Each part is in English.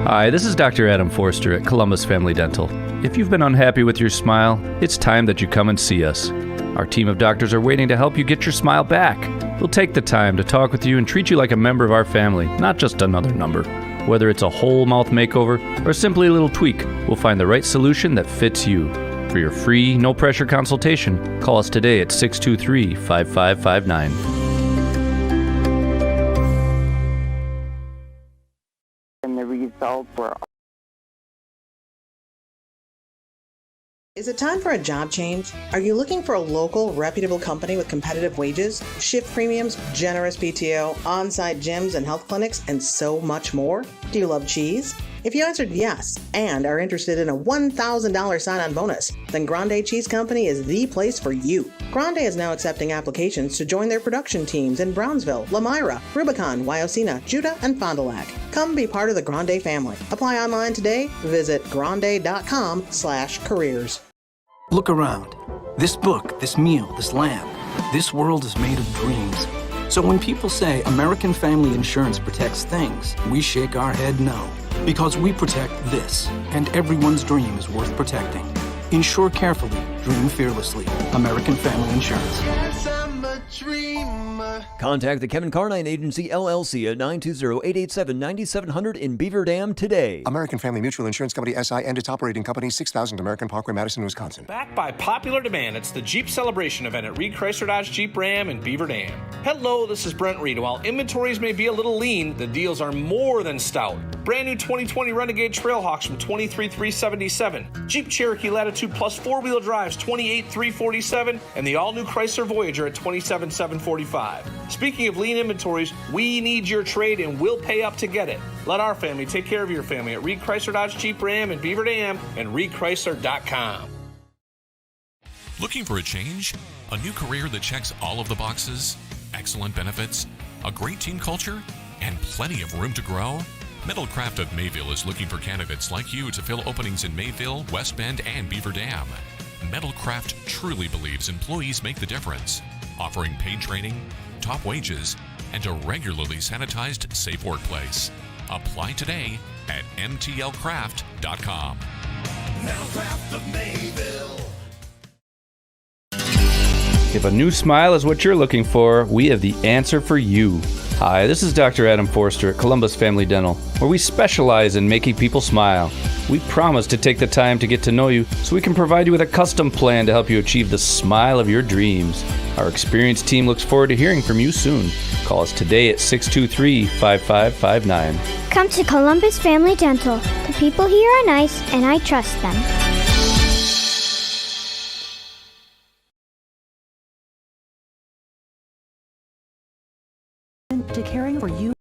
Hi, this is Dr. Adam Forster at Columbus Family Dental. If you've been unhappy with your smile, it's time that you come and see us. Our team of doctors are waiting to help you get your smile back. We'll take the time to talk with you and treat you like a member of our family, not just another number. Whether it's a whole mouth makeover or simply a little tweak, we'll find the right solution that fits you. For your free, no-pressure consultation, call us today at 623-5559. And the results were... Is it time for a job change? Are you looking for a local, reputable company with competitive wages, shift premiums, generous PTO, on-site gyms and health clinics, and so much more? Do you love cheese? If you answered yes and are interested in a $1,000 sign-on bonus, then Grande Cheese Company is the place for you. Grande is now accepting applications to join their production teams in Brownsville, Lamira, Rubicon, Wyocena, Judah, and Fond du Lac. Come be part of the Grande family. Apply online today. Visit grande.com/careers. Look around. This book, this meal, this lamp, this world is made of dreams. So when people say American Family Insurance protects things, we shake our head no. Because we protect this, and everyone's dream is worth protecting. Insure carefully, dream fearlessly. American Family Insurance. Yes, I'm a dreamer. Contact the Kevin Carnine Agency, LLC at 920-887-9700 in Beaver Dam today. American Family Mutual Insurance Company, SI, and its operating company, 6000 American Parkway, Madison, Wisconsin. Backed by popular demand, it's the Jeep Celebration event at Reed Chrysler Dodge Jeep Ram in Beaver Dam. Hello, this is Brent Reed. While inventories may be a little lean, the deals are more than stout. Brand new 2020 Renegade Trailhawks from $23,377. Jeep Cherokee Latitude Plus 4-wheel drives $28,347, and the all-new Chrysler Voyager at $27,745. Speaking of lean inventories, we need your trade and we'll pay up to get it. Let our family take care of your family at Reed Chrysler Dodge Jeep Ram in Beaver Dam and reedchrysler.com. Looking for a change? A new career that checks all of the boxes? Excellent benefits? A great team culture? And plenty of room to grow? Metalcraft of Mayville is looking for candidates like you to fill openings in Mayville, West Bend, and Beaver Dam. Metalcraft truly believes employees make the difference, offering paid training, top wages, and a regularly sanitized, safe workplace. Apply today at mtlcraft.com. Metalcraft of Mayville. If a new smile is what you're looking for, we have the answer for you. Hi, this is Dr. Adam Forster at Columbus Family Dental, where we specialize in making people smile. We promise to take the time to get to know you so we can provide you with a custom plan to help you achieve the smile of your dreams. Our experienced team looks forward to hearing from you soon. Call us today at 623-5559. Come to Columbus Family Dental. The people here are nice, and I trust them. To caring for you.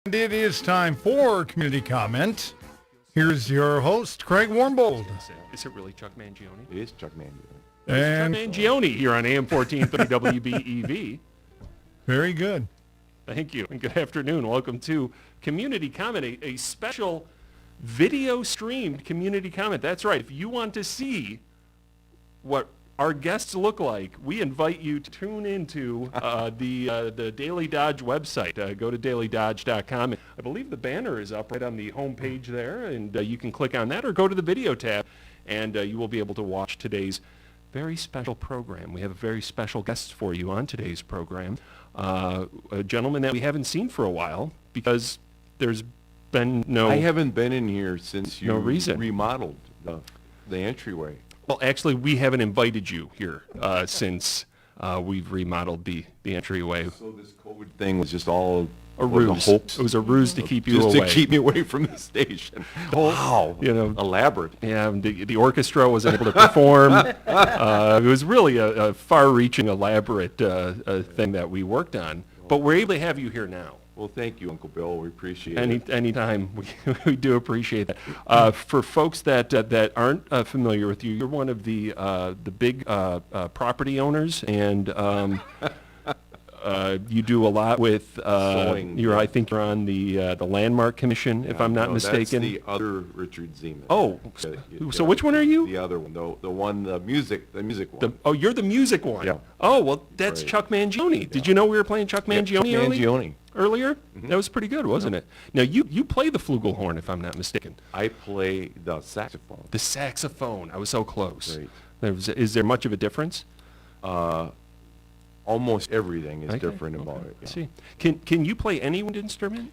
And it is time for community comment. Here's your host, Craig Warmbold. Is it really Chuck Mangione? It is Chuck Mangione. And Chuck Mangione here on AM 1430 WBEV. Very good. Thank you, and good afternoon. Welcome to Community Comment, a special video-streamed community comment. That's right. If you want to see what our guests look like, we invite you to tune into the Daily Dodge website. Go to dailydodge.com. I believe the banner is up right on the home page there, and you can click on that or go to the video tab, and you will be able to watch today's very special program. We have very special guests for you on today's program. A gentleman that we haven't seen for a while because there's been no... I haven't been in here since you reason. remodeled the entryway. Well, actually, we haven't invited you here since we've remodeled the entryway. So this COVID thing was just all a ruse. It was a ruse to keep you away. Just to keep me away from the station. Wow. Elaborate. Yeah, the orchestra wasn't able to perform. It was really a far-reaching, elaborate thing that we worked on. But we're able to have you here now. Well, thank you, Uncle Bill. We appreciate it. Anytime. We do appreciate that. For folks that aren't familiar with you, you're one of the big property owners, and you do a lot with sewing. I think you're on the Landmark Commission, if I'm not mistaken. That's the other Richard Zeman. Oh, so which one are you? The other one, the music one. You're the music one. Yeah. Oh, well, that's right. Chuck Mangione. Yeah. Did you know we were playing Chuck Mangione earlier? Mm-hmm. That was pretty good, wasn't it? Now, you play the flugelhorn, if I'm not mistaken. I play the saxophone. The saxophone. I was so close. Right. Is there much of a difference? Almost everything is different about it. Yeah. See, can you play any wind instrument?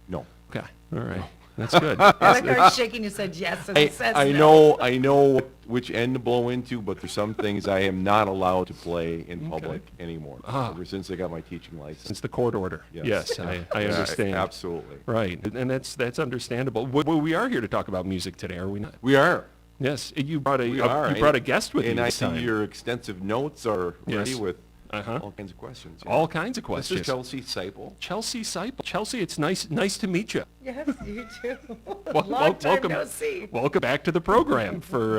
No. Okay. All right. That's good. I like how shaking you said yes and says I no. know which end to blow into, but there's some things I am not allowed to play in public anymore. Ever since I got my teaching license. It's the court order. Yes, I understand. Absolutely. Right, and that's understandable. Well, we are here to talk about music today, are we not? We are. Yes, you brought a guest with you and I this see time. your extensive notes are ready with all kinds of questions. Yeah. All kinds of questions. This is Chelsea Seipel. Chelsea Seipel. Chelsea, it's nice to meet you. Yes, you too. Long time no see. Welcome back to the program for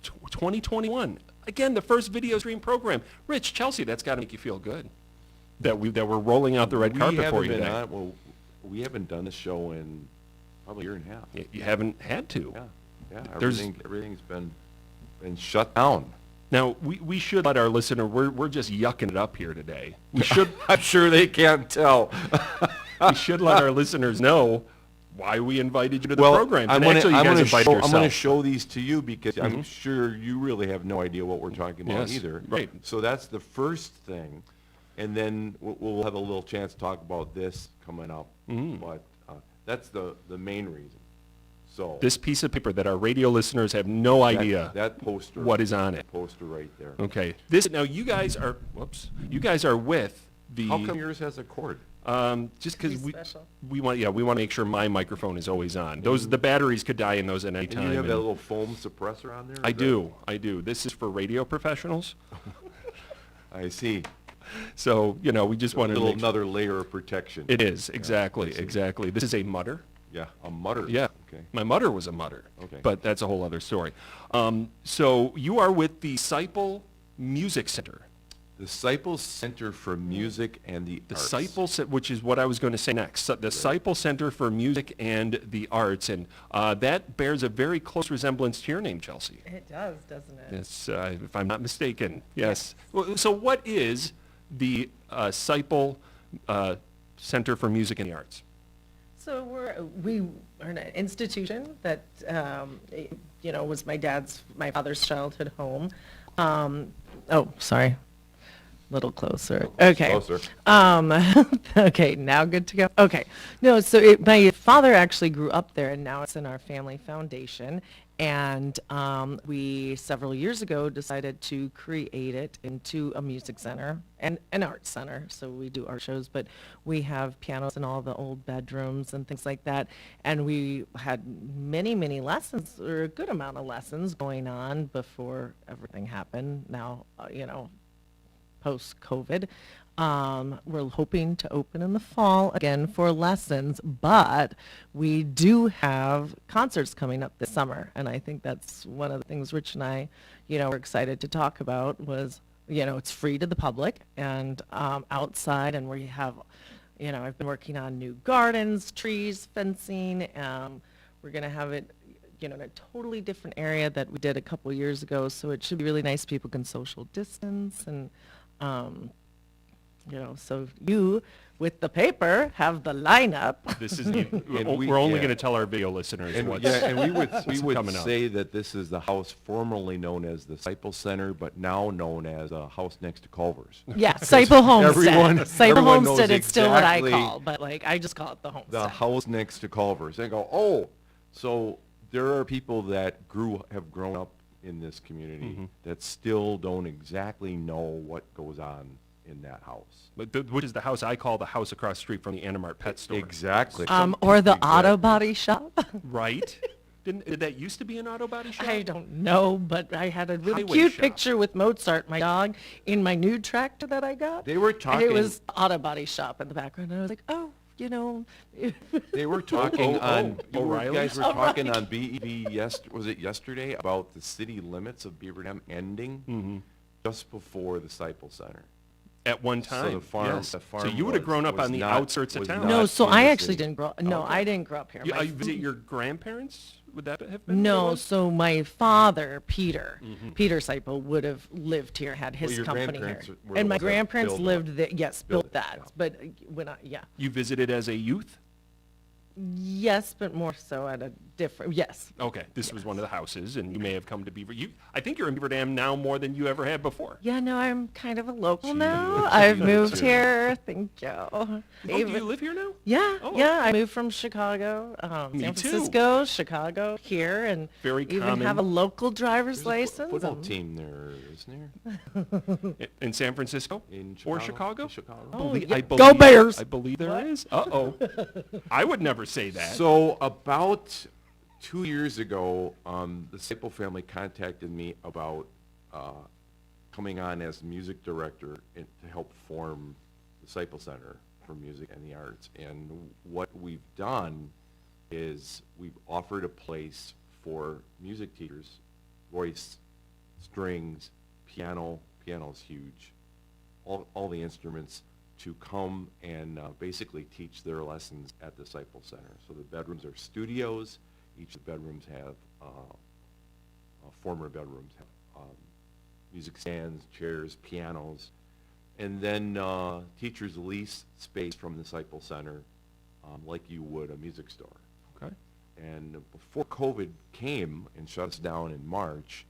2021. Again, the first video stream program. Rich, Chelsea, that's got to make you feel good that we're rolling out the red carpet for you today. We haven't done a show in probably a year and a half. You haven't had to. Yeah. Everything's been shut down. Now, we should let our listener, we're just yucking it up here today. We should. I'm sure they can't tell. We should let our listeners know why we invited you to the program. I'm going to show these to you because I'm sure you really have no idea what we're talking about either. Right. So that's the first thing. And then we'll have a little chance to talk about this coming up. But that's the main reason. So this piece of paper that our radio listeners have no idea that poster, what is on it. Poster right there. Okay. Now you guys are with the. How come yours has a cord? Just because we want to make sure my microphone is always on. The batteries could die in those at any time. And you have that little foam suppressor on there? I do. This is for radio professionals. I see. So we just want to another layer of protection. It is exactly. This is a mutter. Yeah, a mutter. Yeah. Okay. My mutter was a mutter. Okay. But that's a whole other story. So you are with the Seipel Music Center. The Seipel Center for Music and the Arts. The Seipel, which is what I was going to say next. The Seipel Center for Music and the Arts, and that bears a very close resemblance to your name, Chelsea. It does, doesn't it? Yes, if I'm not mistaken. Yes. Well, so what is the Seipel Center for Music and the Arts? So we are an institution that was my father's childhood home. Sorry, a little closer. Okay. Closer. Okay, now good to go. Okay. No, so my father actually grew up there, and now it's in our family foundation. And we, several years ago, decided to create it into a music center and an art center. So we do art shows, but we have pianos in all the old bedrooms and things like that. And we had many, many lessons, or a good amount of lessons going on before everything happened. Now, post-COVID. We're hoping to open in the fall again for lessons, but we do have concerts coming up this summer. And I think that's one of the things Rich and I, were excited to talk about was, it's free to the public and outside, and we have, I've been working on new gardens, trees, fencing. We're going to have it, in a totally different area that we did a couple years ago. So it should be really nice. People can social distance and, so you, with the paper, have the lineup. This is we're only going to tell our video listeners what's and we would coming up. say that this is the house formerly known as the Seipel Center, but now known as a house next to Culver's. Yeah, Seipel Homestead. Everyone knows Homestead, it's still what I exactly call, but I just call it the Homestead. the house next to Culver's. They go, oh, so there are people that have grown up in this community that still don't exactly know what goes on in that house. Which is the house I call the house across the street from the Animart pet store. Exactly. Or the auto body shop. Right. Did that used to be an auto body shop? I don't know, but I had a really Highway cute shop. picture with Mozart, my dog, in my new tractor that I got. They were And talking. it was auto body shop in the background. And I was like, oh, They were talking on. You guys were talking O'Reilly's. on BEV. Was it yesterday about the city limits of Beaver Dam ending just before the Seipel Center? At one time, So the farm. yes. The farm So you would have grown up was on the not- outskirts of was town. not No, so in I the actually city. didn't grow up. No, Okay. I didn't grow up here. My Visit your grandparents? Would that have been? No, what it was? so my father, Peter Seipel, would have lived here, had his your company here. grandparents were And the my ones that grandparents built lived it. there, yes, Built built it, that. yeah. But when yeah. You visited as a youth? Yes, but more so at a different, yes. Okay, this was one of the houses, and you may have come to Beaver. I think you're in Beaver Dam now more than you ever had before. Yeah, no, I'm kind of a local now. I've moved here. Thank you. Oh, do you live here now? Yeah, Oh, yeah. I moved from Chicago, Me San too. Francisco, Chicago, here, and Very even common. have a local driver's There's a license. football team there, isn't there? In San Francisco? In Or Chicago? Chicago? Oh, I yeah. believe, Go Bears! I believe there What? is. Uh-oh. I would never say that. So about 2 years ago, the Seipel family contacted me about coming on as music director to help form the Seipel Center for Music and the Arts. And what we've done is we've offered a place for music teachers, voice, strings, piano. Piano's huge. All the instruments to come and basically teach their lessons at the Seipel Center. So the bedrooms are studios. Each of the bedrooms have, former bedrooms have music stands, chairs, pianos. And then teachers lease space from the Seipel Center like you would a music store. Okay. And before COVID came and shut us down in March,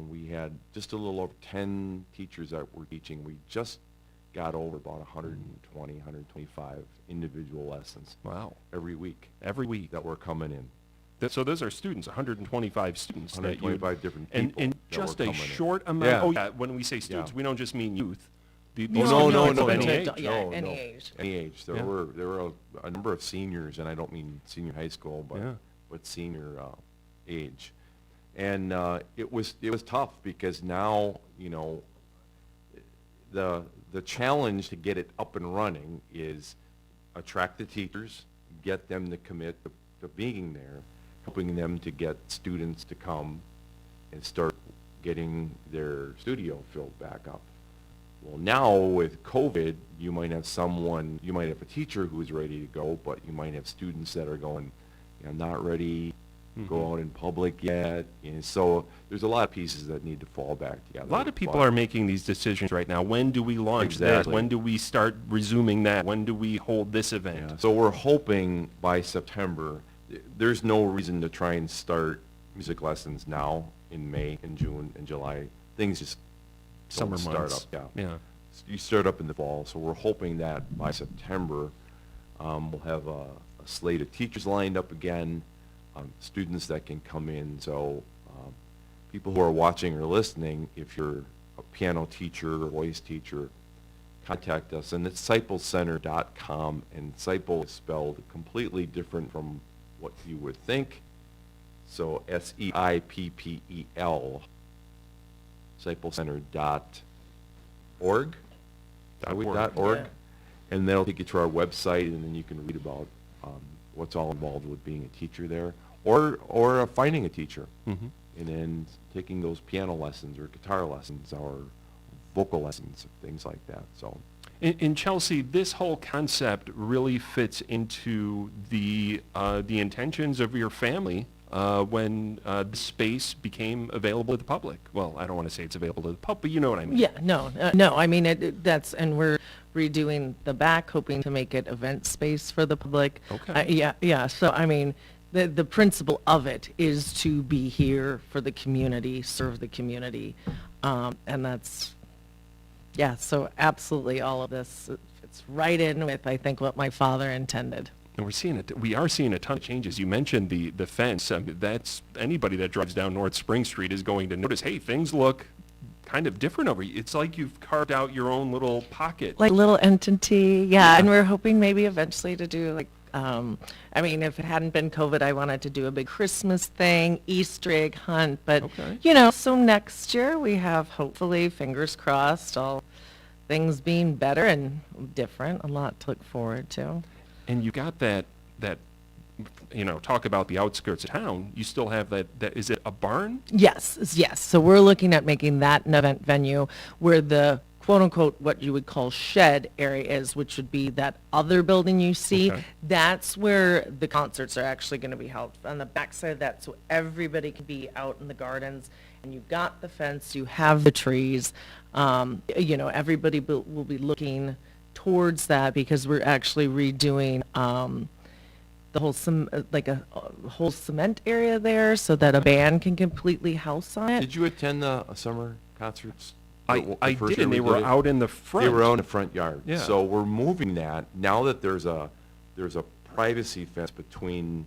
we had just a little over 10 teachers that were teaching. We just got over about 120, 125 individual lessons. Wow. Every week. Every week. That were coming in. So those are students, 125 students. 125 different people. In that just were a coming in. short amount. Yeah. Oh, yeah. When we say students, Yeah. we don't just mean youth. These No, are no, students no, of any no. age. Yeah, No, any no. age. Any age. There Yeah. were a number of seniors, and I don't mean senior high school, but Yeah. senior age. And it was tough because now, the challenge to get it up and running is attract the teachers, get them to commit to being there, helping them to get students to come and start getting their studio filled back up. Well, now with COVID, you might have a teacher who's ready to go, but you might have students that are going, I'm not ready to go out in public yet. And so there's a lot of pieces that need to fall back together. A lot of people are making these decisions right now. When do we launch this? Exactly. When do we start resuming that? When do we hold this event? Yeah, so we're hoping by September. There's no reason to try and start music lessons now in May and June and July. Things just Summer don't months. start up. Yeah. You start up in the fall. So we're hoping that by September we'll have a slate of teachers lined up again, students that can come in. So people who are watching or listening, if you're a piano teacher or voice teacher, contact us. And it's seipelcenter.com, and Seipel is spelled completely different from what you would think. So Seippel, seipelcenter.org. Org. Yeah. And that'll take you to our website, and then you can read about what's all involved with being a teacher there, or finding a teacher, Mm-hmm. and then taking those piano lessons or guitar lessons or vocal lessons, things like that. So. In Chelsea, this whole concept really fits into the intentions of your family when the space became available to the public. Well, I don't want to say it's available to the public, but you know what I mean. Yeah, no. I mean, and we're redoing the back, hoping to make it event space for the public. Okay. Yeah. So, I mean, the principle of it is to be here for the community, serve the community, and that's. Yeah, so absolutely all of this fits right in with, I think, what my father intended. And we are seeing a ton of changes. You mentioned the fence. I mean, that's anybody that drives down North Spring Street is going to notice, hey, things look kind of different over here. It's like you've carved out your own little pocket. Like little entity, yeah. And we're hoping maybe eventually to do like, I mean, if it hadn't been COVID, I wanted to do a big Christmas thing, Easter egg hunt, but, so next year we have, hopefully, fingers crossed, all things being better and different, a lot to look forward to. And you got that, talk about the outskirts of town, you still have that is it a barn? Yes. So we're looking at making that an event venue where the quote-unquote what you would call shed area is, which would be that other building you see. Okay. That's where the concerts are actually going to be held, on the backside of that, so everybody can be out in the gardens. And you've got the fence, you have the trees. Everybody will be looking towards that because we're actually redoing the whole whole cement area there so that a band can completely house on it. Did you attend the summer concerts? I did, and they were out in the front. They were out in the front yard. Yeah. So we're moving that now that there's a privacy fence between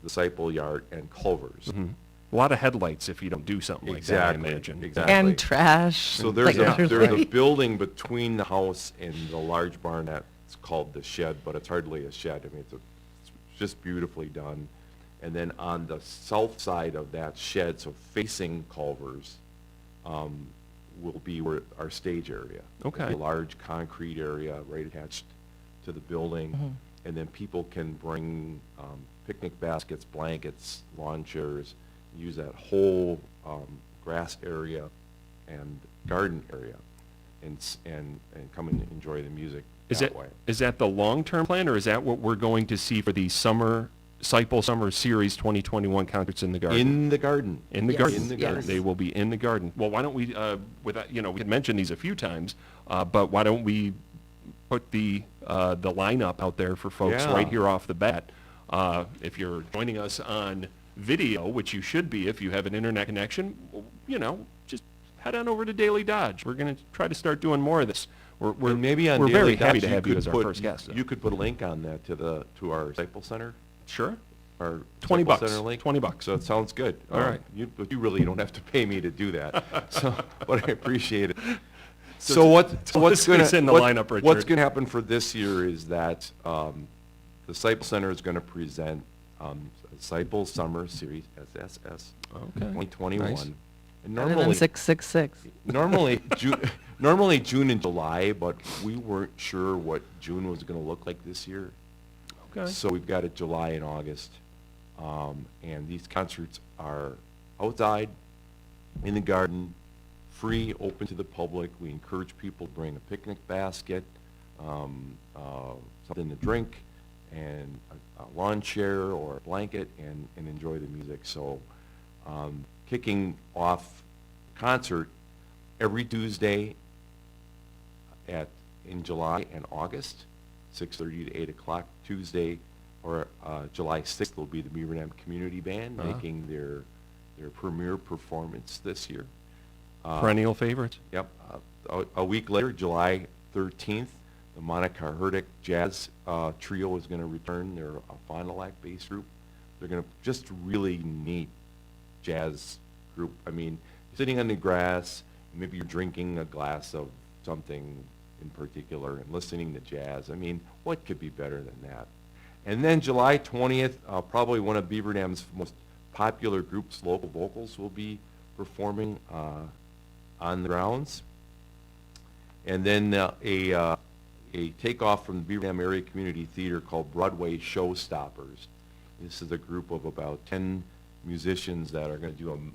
the Disciple Yard and Culver's. Mm-hmm. A lot of headlights if you don't do something like that, I imagine. Exactly. And trash. So there's a building between the house and the large barn that's called the shed, but it's hardly a shed. I mean, it's just beautifully done. And then on the south side of that shed, so facing Culver's, will be where our stage area. Okay. A large concrete area right attached to the building. Mm-hmm. And then people can bring picnic baskets, blankets, lawn chairs, use that whole grass area and garden area and come and enjoy the music that way. Is that the long-term plan, or is that what we're going to see for the Disciple Summer Series 2021 concerts in the garden? In the garden. In the garden. In the garden. They will be in the garden. Well, why don't we, we had mentioned these a few times, but why don't we put the lineup out there for folks right here off the bat? If you're joining us on video, which you should be if you have an internet connection, just head on over to Daily Dodge. We're going to try to start doing more of this. We're maybe on we're Daily very happy Dodge to have you as our first guest. You could put a link on that to our Disciple Center. Sure. Our $20. Disciple Center link. $20. So it sounds good. All right. You really don't have to pay me to do that. But I appreciate it. So what's going to happen for this year is that the Disciple Center is going to present Disciple Summer Series SSS 2021. Nice. And normally 666. Normally June and July, but we weren't sure what June was going to look like this year. Okay. So we've got it July and August, and these concerts are outside, in the garden, free, open to the public. We encourage people to bring a picnic basket, something to drink, and a lawn chair or a blanket, and enjoy the music. So kicking off concert every Tuesday in July and August, 6:30 to 8 o'clock. Tuesday or July 6th will be the Beaver Dam Community Band making their premiere performance this year. Perennial Favorites. Yep. A week later, July 13th, the Monica Herdick Jazz Trio is going to return. They're a final act bass group. They're going to just really neat jazz group. I mean, sitting on the grass, maybe you're drinking a glass of something in particular and listening to jazz. I mean, what could be better than that? And then July 20th, probably one of Beaver Dam's most popular groups, Local Vocals, will be performing on the grounds. And then a takeoff from the Beaver Dam Area Community Theater called Broadway Showstoppers. This is a group of about 10 musicians that are going to do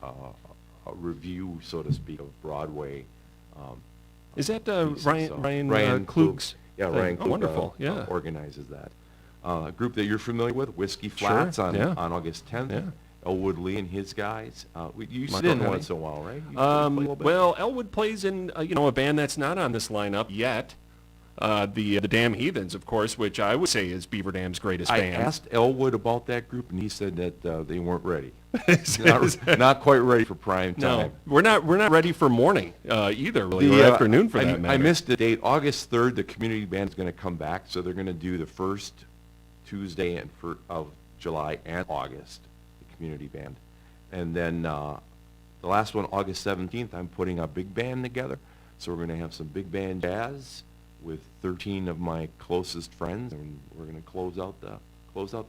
a review, so to speak, of Broadway. Is that pieces. Ryan Klug's? Yeah, thing? Ryan Oh, Klug wonderful. Yeah. organizes that. A group that you're familiar with, Whiskey Flats, Sure, on yeah. August 10th. Yeah. Elwood Lee and his guys. You Michael sit in Henry. once in a while, right? You play a little bit? Well, Elwood plays in a band that's not on this lineup yet. The Damn Heathens, of course, which I would say is Beaver Dam's greatest I band. asked Elwood about that group, and he said that they weren't ready. not quite ready for prime time. No, we're not ready for morning either, really, or afternoon for that matter. I missed the date. August 3rd, the community band's going to come back, so they're going to do the first Tuesday of July and August, the community band. And then the last one, August 17th, I'm putting a big band together. So we're going to have some big band jazz with 13 of my closest friends, and we're going to close out the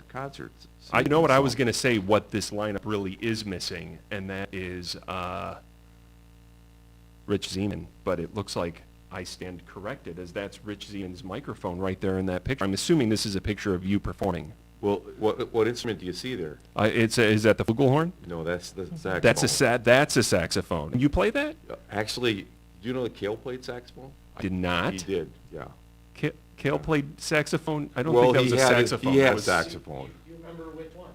concerts. I know what I was going to say, what this lineup really is missing, and that is Rich Zeman. But it looks like I stand corrected, as that's Rich Zeman's microphone right there in that picture. I'm assuming this is a picture of you performing. Well, what instrument do you see there? Is that the flugelhorn? No, that's the saxophone. That's a saxophone. You play that? Actually, do you know that Cale played saxophone? I did not. He did, yeah. Cale played saxophone? I don't think that was a saxophone. He That had was saxophone. Do you remember which one?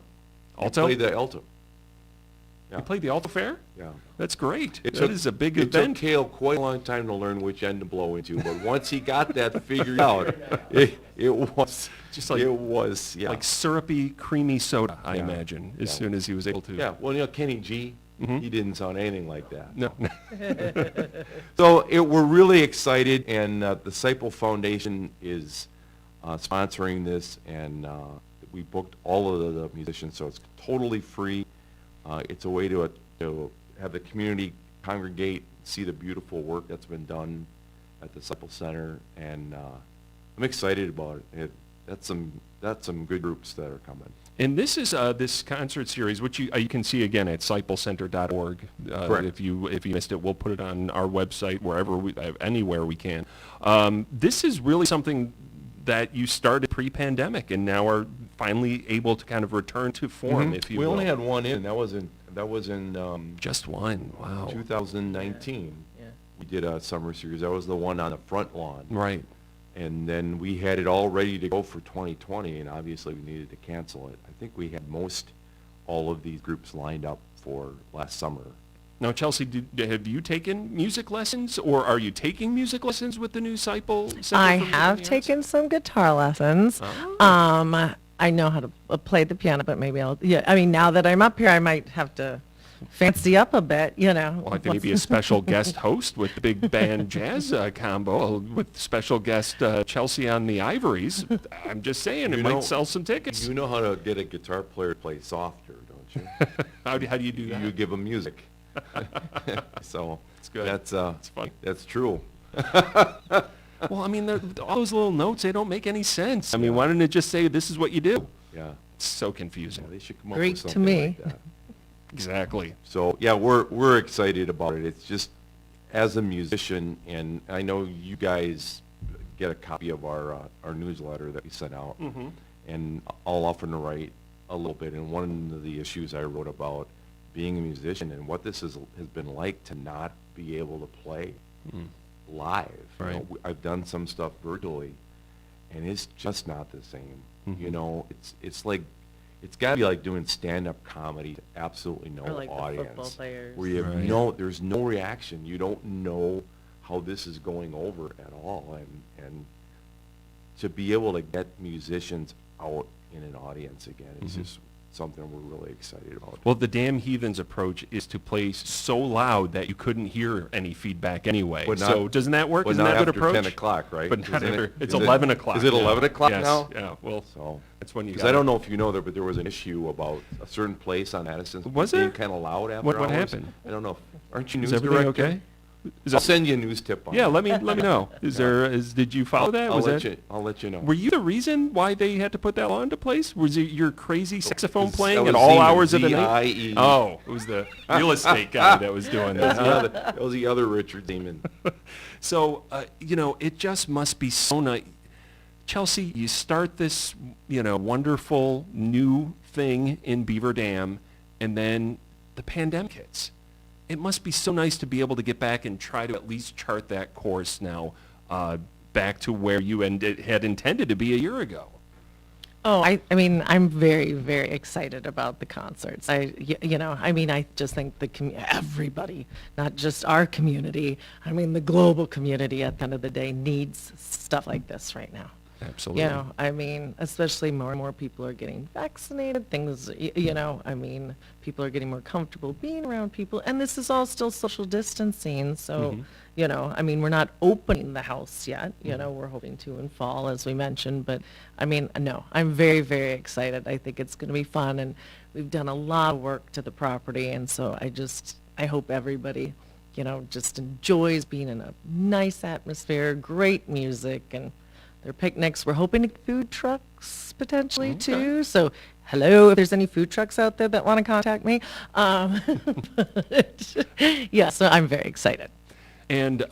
He Alto? played the alto. Yeah. You played the alto fair? Yeah. That's great. It Is a big It event. took Cale quite a long time to learn which end to blow into, but once he got that figured out, it was Just like like syrupy, creamy soda, I imagine, as soon as he was able to. Yeah, well, Kenny G, he didn't sound anything like that. No. So we're really excited, and the Seipel Foundation is sponsoring this, and we booked all of the musicians, so it's totally free. It's a way to have the community congregate, see the beautiful work that's been done at the Seipel Center, and I'm excited about it. That's some good groups that are coming. And this is this concert series, which you can see again at seipelcenter.org. Correct. If you missed it, we'll put it on our website anywhere we can. This is really something that you started pre-pandemic and now are finally able to kind of return to form, if you will. We only had one in. That was in just one. Wow. 2019. Yeah. We did a summer series. That was the one on the front lawn. Right. And then we had it all ready to go for 2020, and obviously we needed to cancel it. I think we had all of these groups lined up for last summer. Now, Chelsea, have you taken music lessons, or are you taking music lessons with the new Seipel Center? I have taken some guitar lessons. Oh. I know how to play the piano, but maybe now that I'm up here, I might have to fancy up a bit, Well, I think maybe a special guest host with the big band jazz combo with special guest Chelsea on the ivories. I'm just saying, it might sell some tickets. You know how to get a guitar player to play softer, don't you? How do you do that? You give them music. So it's good. That's funny. That's true. Well, I mean, all those little notes, they don't make any sense. I mean, why didn't it just say, this is what you do? Yeah. It's so confusing. They should come up Greek with to something me. like that. Exactly. So, yeah, we're excited about it. It's just, as a musician, and I know you guys get a copy of our newsletter that we sent out, and I'll often write a little bit, and one of the issues I wrote about being a musician and what this has been like to not be able to play live. Right. You know, I've done some stuff virtually, and it's just not the same. You know, it's like, it's got to be like doing stand-up comedy to absolutely no Or like the audience. football players. Where you have Right. there's no reaction. You don't know how this is going over at all. And to be able to get musicians out in an audience again is just something we're really excited about. Well, the Damn Heathens approach is to play so loud that you couldn't hear any feedback anyway. But So doesn't that work? But Isn't not that a good after approach? 10 o'clock, right? But not Isn't after, it- it's is it- 11 o'clock. Is it 11 o'clock Yes, now? Yeah, well, So that's when you because I don't know if you know there, but there was an issue about a certain place on Madison Was being there? kind of loud after What hours. happened? I don't know. Aren't you Is news everything director? okay? I'll send you a news tip on Yeah, that. let me know. Did you follow that? I'll let you know. Were you the reason why they had to put that law into place? Was it your crazy saxophone playing That at was all Zeman, hours of the night? Z-I-E. Oh, it was the real estate guy that was doing that. That was the other Richard Zeman. So, it just must be so nice. Chelsea, you start this, wonderful new thing in Beaver Dam, and then the pandemic hits. It must be so nice to be able to get back and try to at least chart that course now back to where you had intended to be a year ago. Oh, I mean, I'm very, very excited about the concerts. I just think everybody, not just our community, the global community at the end of the day needs stuff like this right now. Absolutely. Especially more and more people are getting vaccinated, people are getting more comfortable being around people, and this is all still social distancing, so, we're not opening the house yet, we're hoping to in fall, as we mentioned, but, no, I'm very, very excited. I think it's going to be fun, and we've done a lot of work to the property, and so I hope everybody, just enjoys being in a nice atmosphere, great music, and their picnics. We're hoping to get food trucks potentially too. So, hello, if there's any food trucks out there that want to contact me. So I'm very excited. And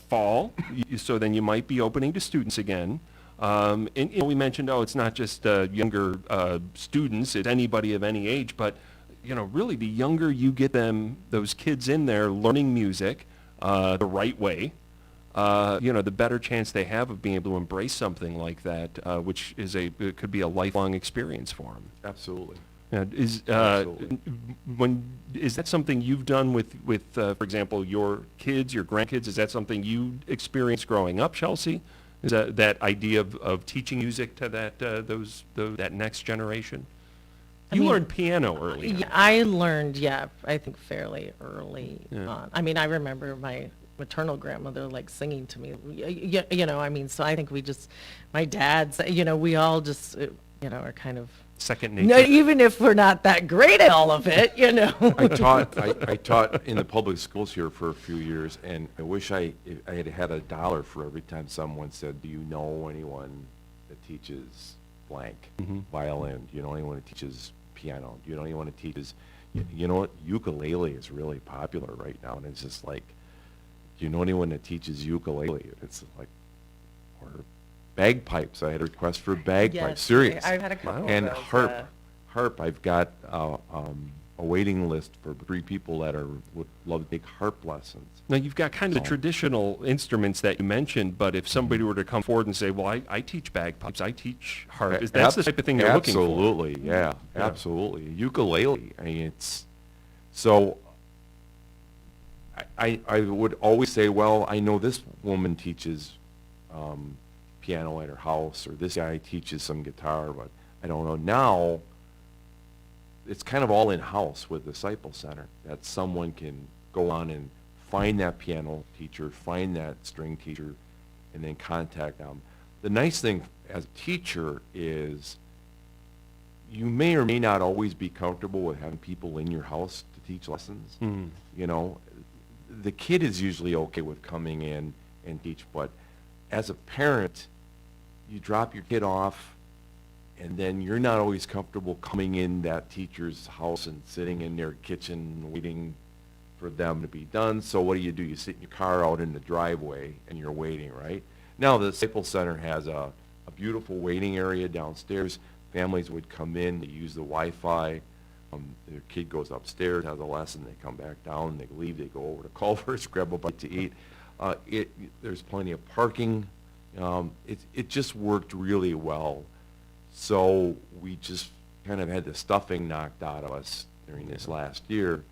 fall, so then you might be opening to students again. And we mentioned, it's not just younger students, it's anybody of any age, but really the younger you get those kids in there learning music the right way, the better chance they have of being able to embrace something like that, which it could be a lifelong experience for them. Absolutely. Is that something you've done with for example, your kids, your grandkids? Is that something you experienced growing up, Chelsea? Is that idea of teaching music to that next generation? You learned piano early. Yeah, I learned, I think fairly early on. I remember my maternal grandmother singing to me, so I think my dad's, we all just, are kind of second nature. No, even if we're not that great at all of it, I taught in the public schools here for a few years, and I wish I had had $1 for every time someone said, do you know anyone that teaches blank violin? Do you know anyone that teaches piano? Do you know anyone that teaches, what, ukulele is really popular right now, and it's just like, do you know anyone that teaches ukulele? It's like, or bagpipes. I had a request for bagpipes. Yes, Serious. I've had a couple and of those, harp. I've got a waiting list for 3 people that would love to take harp lessons. Now you've got kind of the traditional instruments that you mentioned, but if somebody were to come forward and say, "Well, I teach bagpipes, I teach harp," that's the type of thing they're looking for. Absolutely, yeah, absolutely. Ukulele. It's so. I would always say, well, I know this woman teaches piano at her house, or this guy teaches some guitar, but I don't know. Now, it's kind of all in-house with the Disciple Center, that someone can go on and find that piano teacher, find that string teacher, and then contact them. The nice thing as a teacher is you may or may not always be comfortable with having people in your house to teach lessons. The kid is usually okay with coming in and teach, but as a parent, you drop your kid off, and then you're not always comfortable coming in that teacher's house and sitting in their kitchen waiting for them to be done. So what do? You sit in your car out in the driveway and you're waiting, right? Now the Disciple Center has a beautiful waiting area downstairs. Families would come in, they use the Wi-Fi. Their kid goes upstairs, has a lesson, they come back down, they leave, they go over to Culver's, grab a bite to eat. There's plenty of parking. It just worked really well. So we just kind of had the stuffing knocked out of us during this last year.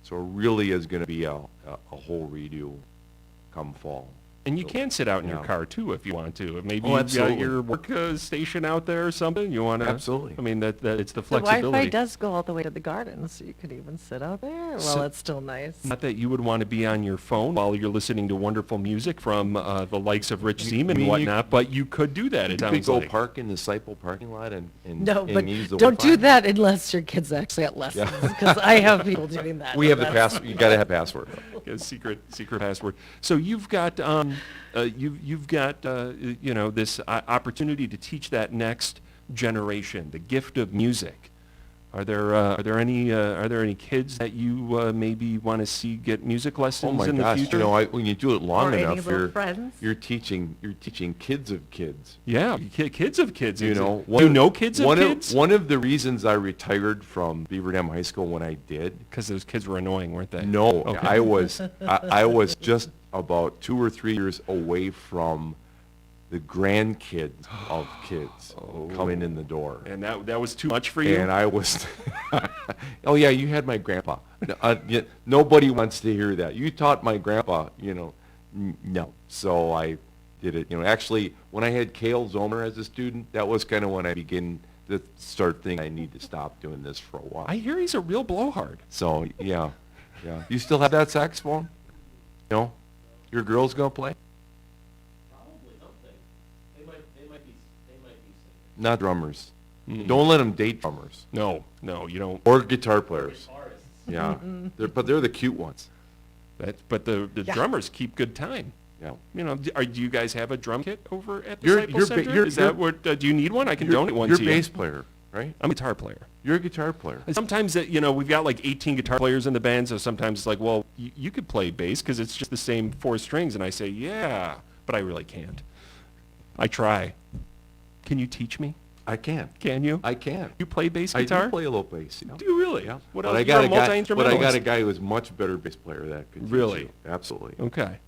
So it really is going to be a whole redo come fall. And you can sit out in your car too if you want to. Maybe Oh, you've got your work station out there or something. You want to? Absolutely. I mean, that it's the The flexibility. Wi-Fi does go all the way to the garden, so you could even sit out there. So- Well, it's still nice. Not that you would want to be on your phone while you're listening to wonderful music from the likes of Rich Zeman and whatnot, but you could do that. It You could sounds go like. park in the Disciple parking lot and No, and but use the don't Wi-Fi. do that unless your kid's actually at lessons, because I have people doing that. We so have the that's- password. You got to have password. a secret password. So you've got this opportunity to teach that next generation the gift of music. Are there any kids that you maybe want to see get music lessons in the future? When you do it long Or any enough, little friends? you're teaching kids of kids. Yeah, kids of kids. You know, kids of kids? One of the reasons I retired from Beaver Dam High School when I did, Because those kids were annoying, weren't they? no, Okay. I was just about 2 or 3 years away from the grandkids of kids coming in the door. And that was too much for you? And I was, oh yeah, you had my grandpa. Nobody wants to hear that. You taught my grandpa, no. So I did it. Actually, when I had Cale Zomer as a student, that was kind of when I began to start thinking I need to stop doing this for a while. I hear he's a real blowhard. So yeah. You still have that saxophone? No? Your girl's gonna play? Not drummers. Don't let them date drummers. No, you don't. Or guitar players. Yeah, but they're the cute ones. But the drummers keep good time. Yeah. Do you guys have a drum kit over at the Disciple Center? Is that what? Do you need one? I can donate one to you. You're a bass player, right? I'm a guitar player. You're a guitar player. Sometimes we've got like 18 guitar players in the band, so sometimes it's like, well, you could play bass because it's just the same 4 strings, and I say, yeah, but I really can't. I try. Can you teach me? I can. Can you? I can. You play bass guitar? I do play a little bass. Do you really? Yeah. What But else? I got You're a guy. But I multi-instrumentalist. got a guy who's much better bass player that could teach Really? you. Absolutely. Okay.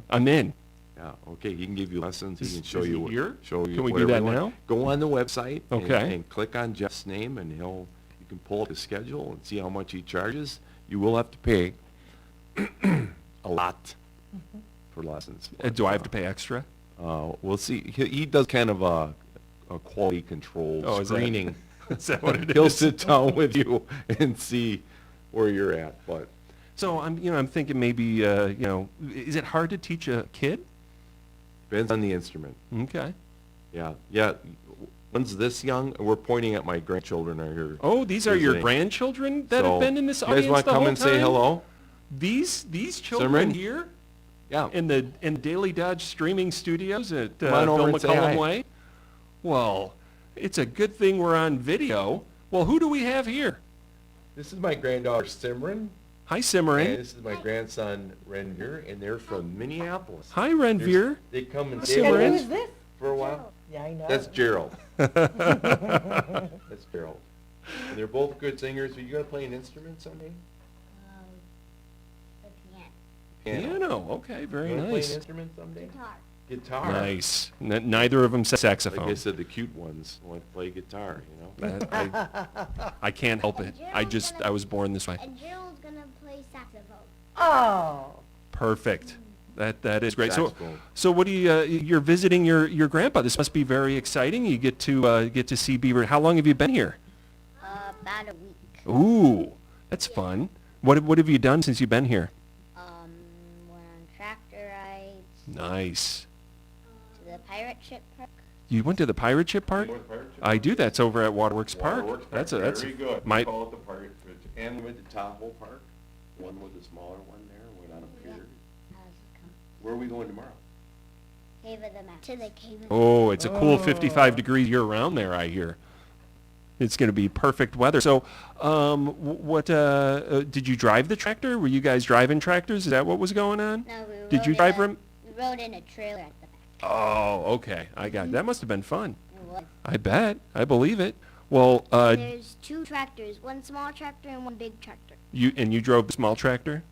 I'm in. Yeah. Okay. He can give you lessons. He can show is you. he here? Show you. Can we do whatever that you want. now? Go on the website. Okay. And click on Jeff's name, and you can pull up his schedule and see how much he charges. You will have to pay a lot for lessons. Do I have to pay extra? We'll see. He does kind of a quality control screening. Is that what it is? He'll sit down with you and see where you're at. But so I'm thinking maybe is it hard to teach a kid? depends on the instrument. Okay. Yeah. One's this young. We're pointing at my grandchildren are here. Oh, these are your grandchildren that have been in this audience the whole time? You guys want to come and say hello? These children Simran? here? Yeah. In the Daily Dodge streaming studios at Come on Bill over and say McCullum hi. Way? Well, it's a good thing we're on video. Well, who do we have here? This is my granddaughter Simran. Hi, Simran. And this is my grandson Renvir, and they're from Minneapolis. Hi, Renvir. They come and Hi, stay Simran. with Who us is this? for a while. Yeah, I know. That's Gerald. That's Gerald. And they're both good singers. Are you going to play an instrument someday? Piano. Okay, very You wanna play an nice. instrument someday? Guitar. Nice. Neither of them said saxophone. Like I said, the cute ones want to play guitar, I can't help it. I was born this way. And Gerald's gonna play saxophone. Oh. Perfect. That is great. Saxophone. So what do you're visiting your grandpa? This must be very exciting. You get to see Beaver. How long have you been here? About a week. Ooh, that's fun. What have you done since you've been here? We're on tractor rides. Nice. To the pirate ship park. You went to the pirate ship park? You went to the pirate ship I do. That's over at Waterworks Park. Waterworks Park. That's very good. My We call it the pirate. And we went to Tahoe Park. One with the smaller one there. Went on a pier. Where are we going tomorrow? Cave of the Mountains. To the Cave of the Oh, it's a cool 55 degrees year round there, I hear. It's going to be perfect weather. So, did you drive the tractor? Were you guys driving tractors? Is that what was going on? No, we Did you drive them? We rode in a trailer at the back. Oh, okay. I got it. That must have been fun. It was. I bet. I believe it. Well, There's two tractors, one small tractor and one big tractor. you drove the small tractor?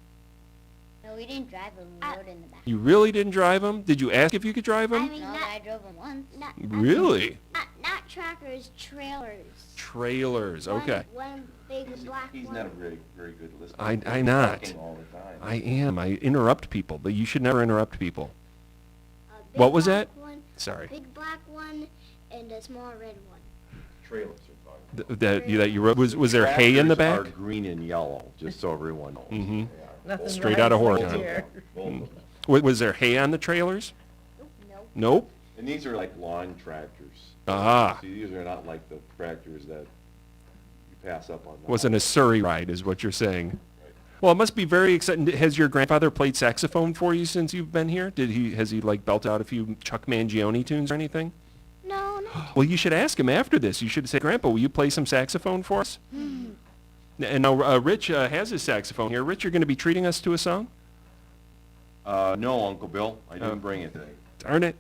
No, we didn't drive them. We rode in the back. You really didn't drive them? Did you ask if you could drive them? I drove them once. Really? Not tractors, trailers. Trailers. Okay. One big black He's one. not a very, very good listener. I'm not. Talking all the time. I am. I interrupt people, but you should never interrupt people. A big What was black that? One, Sorry. A big black one and a small red one. Trailers are talking. That you wrote. Was there hay in the back? Tractors are green and yellow, just so everyone knows. Mm-hmm. Nothing Straight out of rhymes Oregon. here. Was there hay on the trailers? Nope. Nope. And these are like lawn tractors. Ah. See, these are not like the tractors that you pass up on. Wasn't a Surrey ride, is what you're saying. Well, it must be very exciting. Has your grandfather played saxophone for you since you've been here? Has he like belted out a few Chuck Mangione tunes or anything? No. Well, you should ask him after this. You should say, Grandpa, will you play some saxophone for us? And now Rich has his saxophone here. Rich, you're going to be treating us to a song? No, Uncle Bill. I didn't bring it today. Darn it.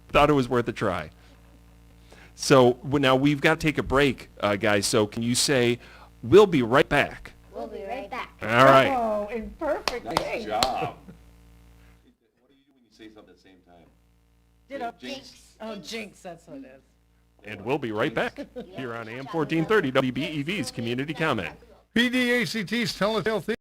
Thought it was worth a try. So now we've got to take a break, guys. So can you say, we'll be right back? We'll be right back. All right. Oh, in perfect Nice job. What do you do when you say something at the same time? Ditto. Jinx. Oh, jinx, that's what it is. And we'll be right back here on AM 1430 WBEV's Community Comment. PDACT's Telltale Theater.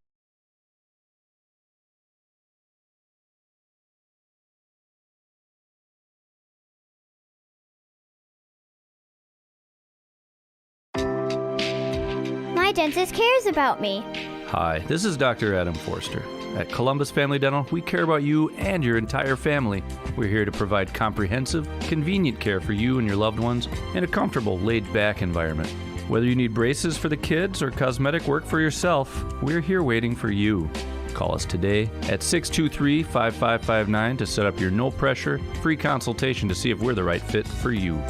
My dentist cares about me. Hi, this is Dr. Adam Forster. At Columbus Family Dental, we care about you and your entire family. We're here to provide comprehensive, convenient care for you and your loved ones in a comfortable, laid-back environment. Whether you need braces for the kids or cosmetic work for yourself, we're here waiting for you. Call us today at 623-5559 to set up your no-pressure, free consultation to see if we're the right fit for you.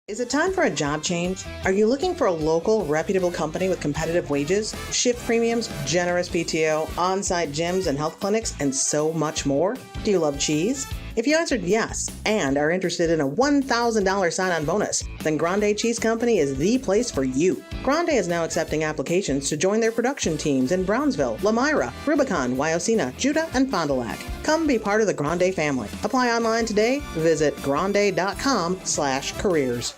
Is it time for a job change? Are you looking for a local, reputable company with competitive wages, shift premiums, generous PTO, on-site gyms and health clinics, and so much more? Do you love cheese? If you answered yes and are interested in a $1,000 sign-on bonus, then Grande Cheese Company is the place for you. Grande is now accepting applications to join their production teams in Brownsville, Lamira, Rubicon, Wyocena, Judah, and Fond du Lac. Come be part of the Grande family. Apply online today. Visit grande.com/careers.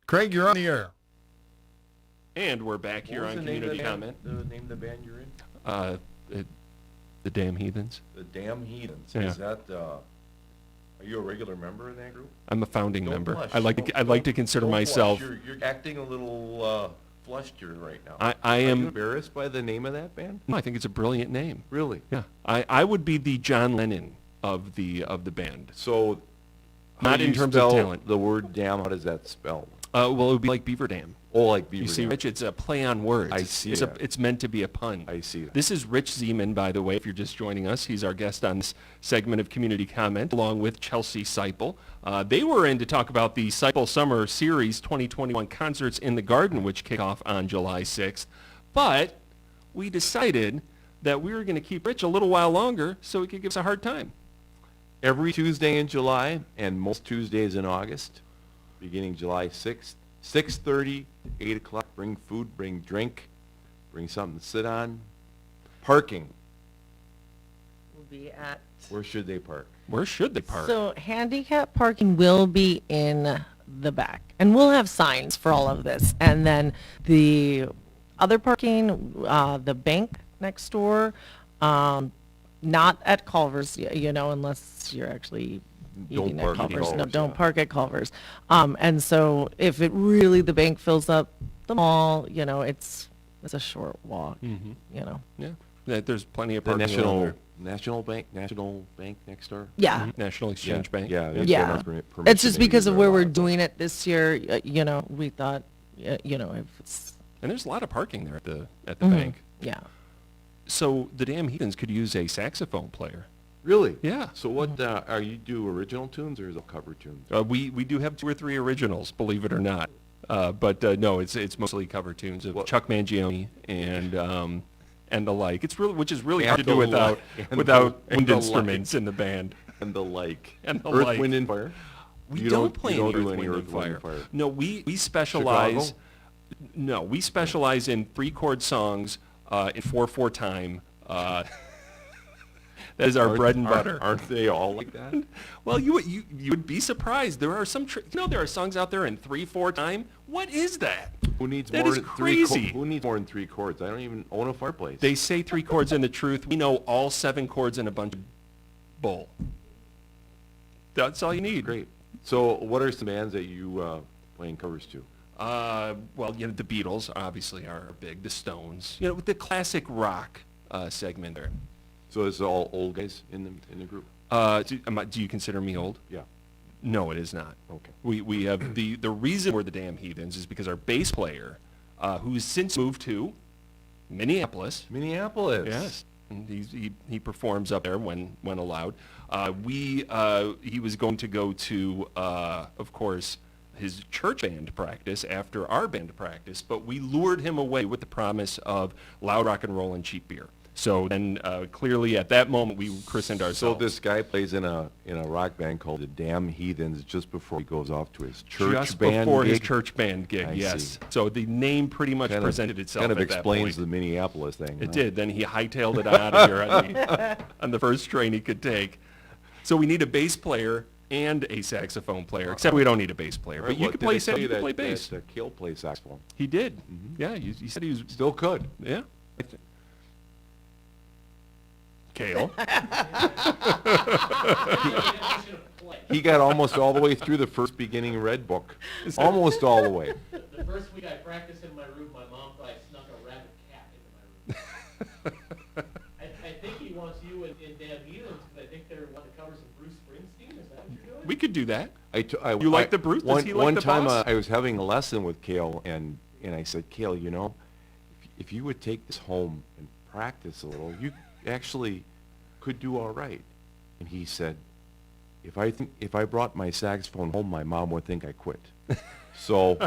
Craig, you're on the air. And we're back here on Community Comment. The name of the band you're in? The Damn Heathens. The Damn Heathens. Yeah. Is that, are you a regular member in that group? I'm a founding Don't member. blush. I like to consider Don't myself. blush. You're acting a little flushed here right now. I Are am you embarrassed by the name of that band? No, I think it's a brilliant name. Really? Yeah. I would be the John Lennon of the band. So, Not in terms of talent. The word damn, how does that spell? Well, it would be like Beaver Dam. Oh, like Beaver You see, Dam. Rich, it's a play on words. I see It's, that. it's meant to be a pun. I see that. This is Rich Zeman, by the way, if you're just joining us. He's our guest on this segment of Community Comment, along with Chelsea Seipel. They were in to talk about the Seipel Summer Series 2021 Concerts in the Garden, which kick off on July 6th. But we decided that we were going to keep Rich a little while longer so he could give us a hard time. Every Tuesday in July and most Tuesdays in August, beginning July 6th, 6:30 to 8 o'clock. Bring food, bring drink, bring something to sit on. Parking. We'll be at... Where should they park? Where should they park? So handicap parking will be in the back. And we'll have signs for all of this. And then the other parking, the bank next door, not at Culver's, unless you're actually Don't eating park at at Culver's. No, Culver's, don't yeah. park at Culver's. And so if it really, the bank fills up the mall, it's a short walk, Yeah, there's plenty of The parking around there. National Bank next door? Yeah. National Exchange Bank. Yeah. they've Yeah. given us permission It's just to because use of their where we're lot. doing it this year, we thought, if it's, And there's a lot of parking there at the Mhm. bank. Yeah. So the Damn Heathens could use a saxophone player. Really? Yeah. So what, are you do original tunes or is it cover tunes? We do have 2 or 3 originals, believe it or not. But no, it's mostly cover tunes of Chuck Mangione and the like. It's really, which is really hard to do without wind instruments in the band. And the like. And the Earth, like. Wind, and Fire? We You don't play you any don't do Earth, any Wind, Earth, Wind, and Fire. Fire. No, we specialize. Chicago? No, we specialize in 3-chord songs in 4/4 time. That is our bread and butter. Aren't they all like that? Well, you would be surprised. There are some, there are songs out there in 3/4 time. What is that? Who needs That more is than crazy. Who needs more than 3 chords? I don't even own a fireplace. They say 3 chords in the truth. We know all 7 chords in a bunch of bull. That's all you need. Great. So what are some bands that you playing covers to? Well, the Beatles obviously are big. The Stones. With the classic rock segment there. So is it all old guys in the group? Do you consider me old? Yeah. No, it is not. Okay. We have the reason we're the Damn Heathens is because our bass player, who's since moved to Minneapolis. Minneapolis. Yes. And he performs up there when allowed. He was going to go to, of course, his church band practice after our band practice, but we lured him away with the promise of loud rock and roll and cheap beer. So then, clearly, at that moment, we christened ourselves. So this guy plays in a rock band called the Damn Heathens just before he goes off to his church just band before gig? his church band gig. I yes. see. So the name pretty much presented itself. Kind of at that explains point. the Minneapolis thing. It huh? did. Then he hightailed it out of here on the first train he could take. So we need a bass player and a saxophone player. Except we don't need a bass player, but you could play bass. That Kale plays saxophone. He did. Yeah. He said he was Still could. Yeah. Kale. He got almost all the way through the first beginning Red book. Almost all the way. The first week I practiced in my room, my mom thought I snuck a rabid cat into my room. I think he wants you and Dan Heathens because I think they're wanting to cover some Bruce Springsteen. Is that what you're doing? We could do that. You like the Bruce? Does he like one the time boss? I was having a lesson with Kale, and I said, Kale, if you would take this home and practice a little, you actually could do all right. And he said, if I brought my saxophone home, my mom would think I quit. So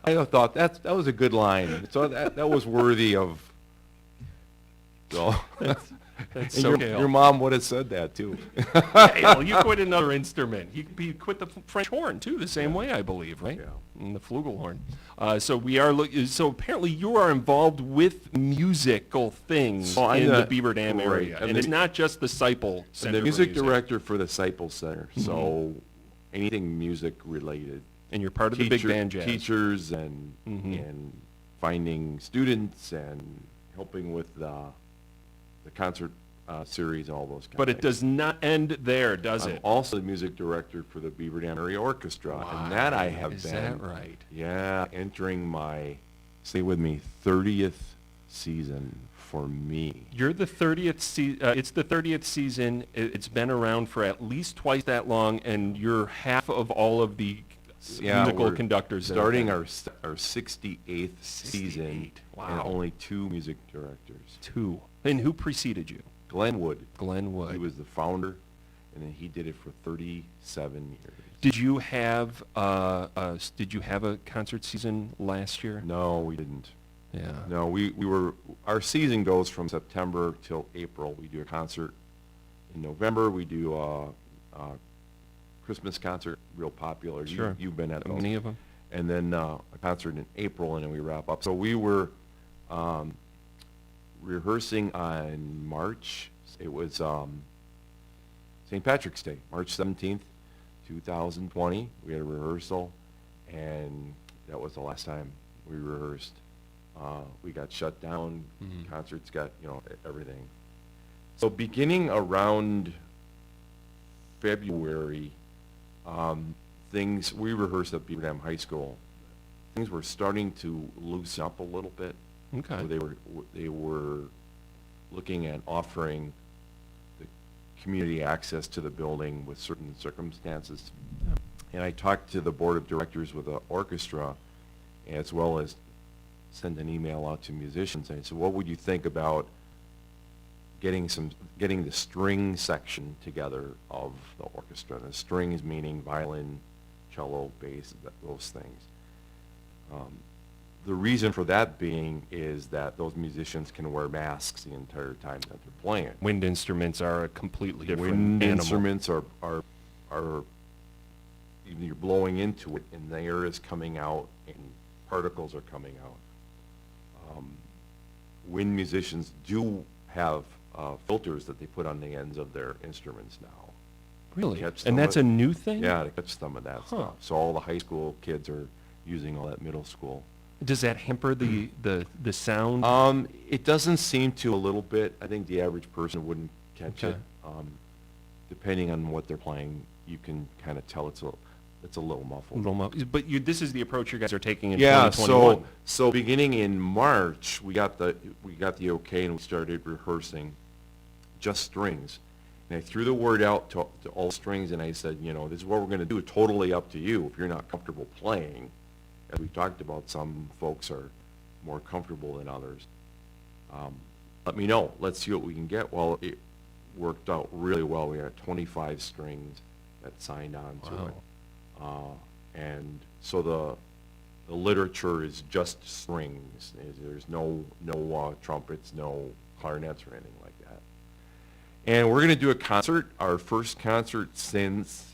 I thought that was a good line. So that was worthy of. So That's and so your, Kale. your mom would have said that too. Kale, you quit another instrument. He quit the French horn too, the same way, I believe, right? Yeah. And the flugelhorn. So we are. So apparently, you are involved with musical things in the Beaver Dam area, and it's not just the Seipel Center. I'm the for music director for the Seipel Center, so anything music related. And you're part of the big band jazz. Teachers and finding students and helping with the concert series and all those kinds But of it things. does not end there, does I'm it? also the music director for the Beaver Dam Area Orchestra, and that I have Is been. that right? Yeah, entering my, stay with me, 30th season for me. You're the 30th season. It's the 30th season. It's been around for at least twice that long, and you're half of all of the musical we're conductors. that starting are our 68th season, Wow. and only 2 music directors. 2. And who preceded you? Glenn Wood. Glenn Wood. He was the founder, and then he did it for 37 years. Did you have a concert season last year? No, we didn't. Yeah. No, we were, our season goes from September till April. We do a concert in November. We do a Christmas concert, real popular. Sure. You've been at those. Many of them. And then a concert in April, and then we wrap up. So we were rehearsing on March. It was St. Patrick's Day, March 17th, 2020. We had a rehearsal, and that was the last time we rehearsed. We got shut down. Concerts got, everything. So beginning around February, We rehearsed at Beaver High School. Things were starting to loosen up a little bit. Okay. So they were looking at offering the community access to the building with certain circumstances. And I talked to the board of directors with the orchestra, as well as send an email out to musicians. And I said, what would you think about getting the string section together of the orchestra? The strings meaning violin, cello, bass, those things. The reason for that being is that those musicians can wear masks the entire time that they're playing. Wind instruments are a completely different Wind animal. instruments are even you're blowing into it, and the air is coming out, and particles are coming out. Wind musicians do have filters that they put on the ends of their instruments now. Really? And that's a new thing? Yeah, to catch some of that stuff. So all the high school kids are using all that middle school. Does that hamper the sound? It doesn't seem to a little bit. I think the average person wouldn't catch it. Depending on what they're playing, you can kind of tell it's a little muffled. But this is the approach you guys are taking in 2021. So beginning in March, we got the okay, and we started rehearsing just strings. And I threw the word out to all strings, and I said, this is what we're going to do. Totally up to you. If you're not comfortable playing, as we talked about, some folks are more comfortable than others. Let me know. Let's see what we can get. Well, it worked out really well. We had 25 strings that signed on to it. And so the literature is just strings. There's no trumpets, no clarinets or anything like that. And we're going to do a concert, our first concert since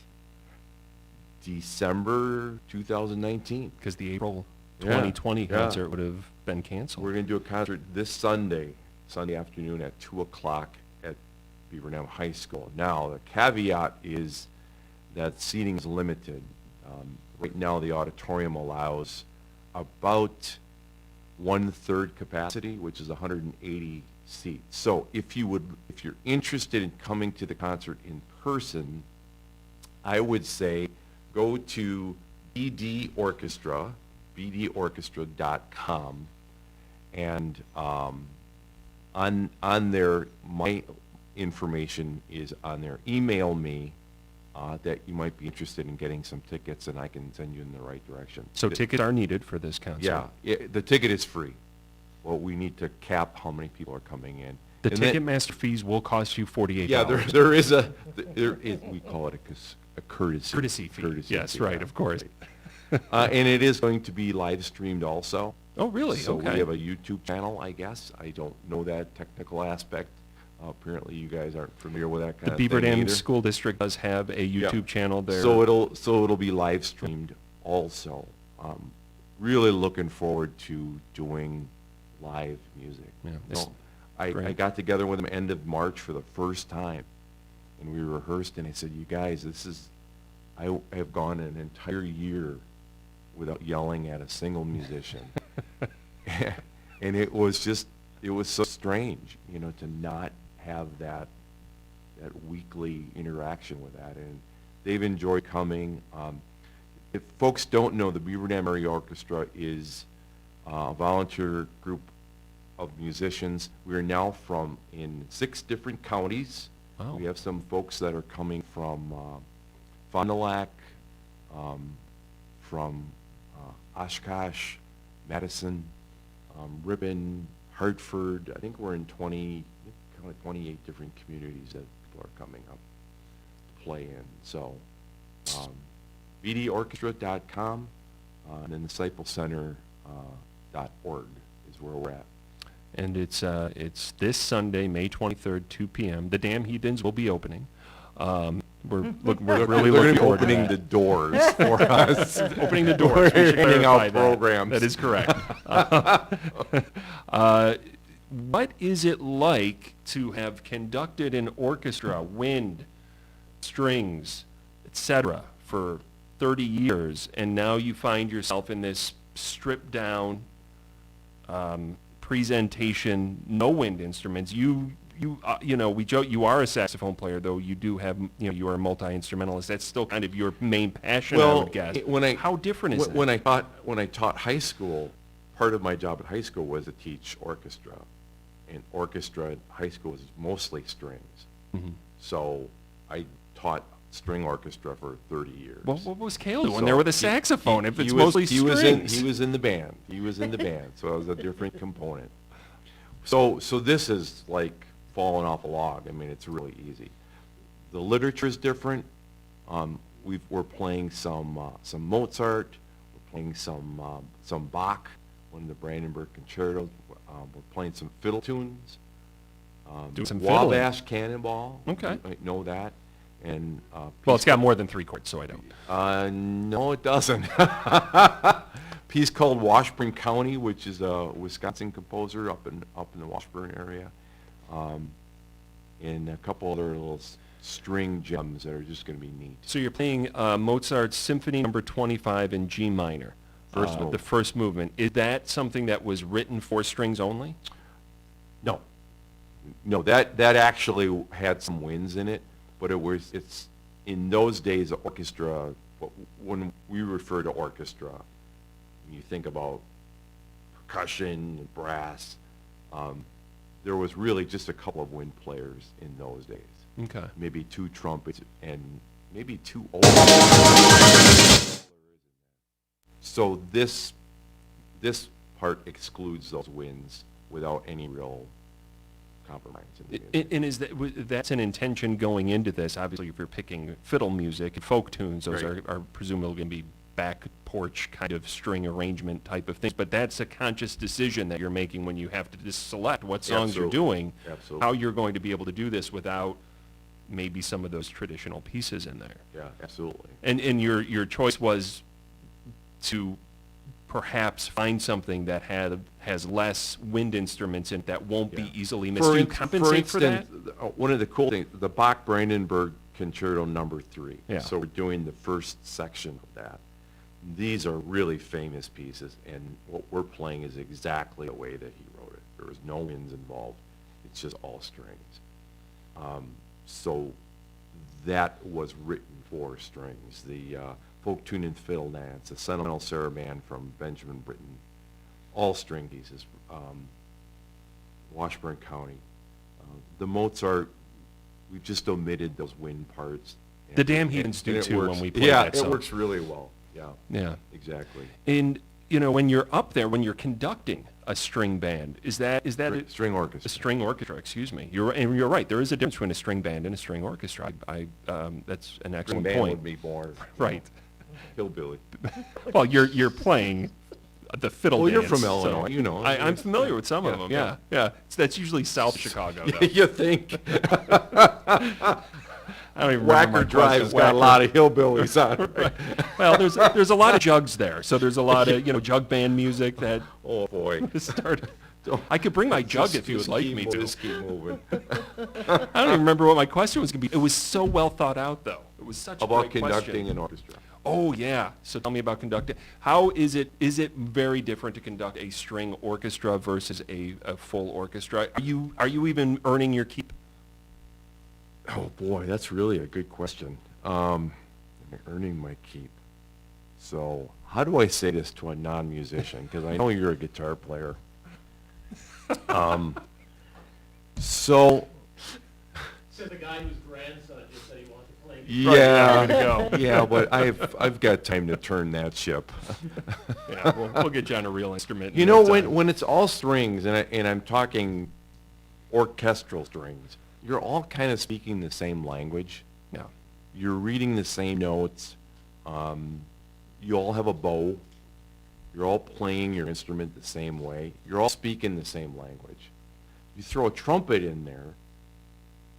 December 2019. Because the April 2020 concert would have been canceled. We're going to do a concert this Sunday afternoon at 2 o'clock at Beaver High School. Now, the caveat is that seating is limited. Right now, the auditorium allows about 1/3 capacity, which is 180 seats. So if you're interested in coming to the concert in person, I would say go to BD Orchestra, bdorchestra.com, and on there, my information is on there. Email me that you might be interested in getting some tickets, and I can send you in the right direction. So tickets are needed for this concert? Yeah, the ticket is free. Well, we need to cap how many people are coming in. The Ticketmaster fees will cost you $48. Yeah, we call it a courtesy fee. Yes, right, of course. And it is going to be live streamed also. Oh, really? So okay. We have a YouTube channel, I guess. I don't know that technical aspect. Apparently, you guys aren't familiar with that kind of thing The Beaver Dam either. School District does have a YouTube channel there. So it'll be live streamed also. Really looking forward to doing live music. Yeah, I got together with them end of March for the first time, and we rehearsed, and I said, you guys, I have gone an entire year without yelling at a single musician. And it was so strange, to not have that weekly interaction with that. And they've enjoyed coming. If folks don't know, the Beaver Dammery Orchestra is a volunteer group of musicians. We are now in 6 different counties. Wow. We have some folks that are coming from Fond du Lac, from Oshkosh, Madison, Ripon, Hartford. I think we're in 28 different communities that people are coming up to play in. So, bdorchestra.com, and then disciplecenter.org is where we're at. And it's this Sunday, May 23rd, 2 p.m. The Damn Heathens will be opening. We're really looking forward to opening the doors for us. Opening the doors. We're handing out programs. That is correct. What is it like to have conducted an orchestra, wind, strings, etc., for 30 years, and now you find yourself in this stripped down presentation, no wind instruments? You you know, we joke you are a saxophone player, though you do have, you know, you are a multi-instrumentalist. That's still kind of your main passion, I would guess. How different is that? When I taught high school, part of my job at high school was to teach orchestra, and orchestra at high school is mostly strings. Mhm. So I taught string orchestra for 30 years. Well, what was Cale doing there with a saxophone if it's mostly he strings? He was in the band. He was in the band, so it was a different component. So this is like falling off a log. I mean, it's really easy. The literature is different. We're playing some Mozart. We're playing some Bach, one of the Brainenberg concertos. We're playing some fiddle tunes. Doing some fiddling. Wabash Cannonball. Okay. You might know that. And Well, it's got more than 3 chords, so I don't. no, it doesn't. Piece called Washburn County, which is a Wisconsin composer up in the Washburn area, and a couple other little string gems that are just going to be neat. So you're playing Mozart's Symphony Number 25 in G minor. First the first movement. Is that something that was written for strings only? No. No, that actually had some winds in it, but it's in those days, the orchestra, when we refer to orchestra, you think about percussion, brass, there was really just a couple of wind players in those days. Okay. Maybe 2 trumpets and maybe 2 So this part excludes those winds without any real compromise. And is that's an intention going into this? Obviously, if you're picking fiddle music and folk tunes, those Right. are presumably going to be back porch kind of string arrangement type of things. But that's a conscious decision that you're making when you have to just select what songs you're doing, Absolutely. how you're going to be able to do this without maybe some of those traditional pieces in there. Yeah, absolutely. And your choice was to perhaps find something that has less wind instruments in it that won't be easily missed. Do you compensate for that? One of the cool things, the Bach Brainenberg Concerto Number 3. Yeah. So we're doing the first section of that. These are really famous pieces, and what we're playing is exactly the way that he wrote it. There was no winds involved. It's just all strings. So that was written for strings. The folk tune and fiddle dance, the sentimental saraband from Benjamin Britten, all string pieces. Washburn County. The Mozart, we've just omitted those wind parts. The Damn Heathens do it too works. when we play yeah, that song. it works really well. Yeah. Yeah. Exactly. And you know, when you're up there, when you're conducting a string band, is that string orchestra? A string orchestra, excuse me. You're right. There is a difference between a string band and a string orchestra. That's an excellent String band point. would be more Right. hillbilly. Well, you're playing the fiddle Well, you're dance, from so Illinois, you know. I'm familiar with some of them. Yeah. Yeah. That's usually South Chicago. Though. You think? I don't even Whacker remember my Drive's question. got a lot of hillbillies on it. Right. Well, there's a lot of jugs there, so there's a lot of jug band music that. Oh boy. Started. I could bring my jug if you would like me to. Just keep moving. I don't even remember what my question was going to be. It was so well thought out, though. It was such a About great conducting question. an orchestra. Oh yeah. So tell me about conducting. How is it? Is it very different to conduct a string orchestra versus a full orchestra? Are you even earning your keep? Oh boy, that's really a good question. I'm earning my keep. So how do I say this to a non-musician? Because I know you're a guitar player. So. Said the guy whose grandson just said he wanted to play. Yeah, yeah, but I've got time to turn that ship. Yeah, we'll get you on a real instrument. You know, when it's all strings, and I'm talking orchestral strings, you're all kind of speaking the same language. Yeah. You're reading the same notes. You all have a bow. You're all playing your instrument the same way. You're all speaking the same language. You throw a trumpet in there,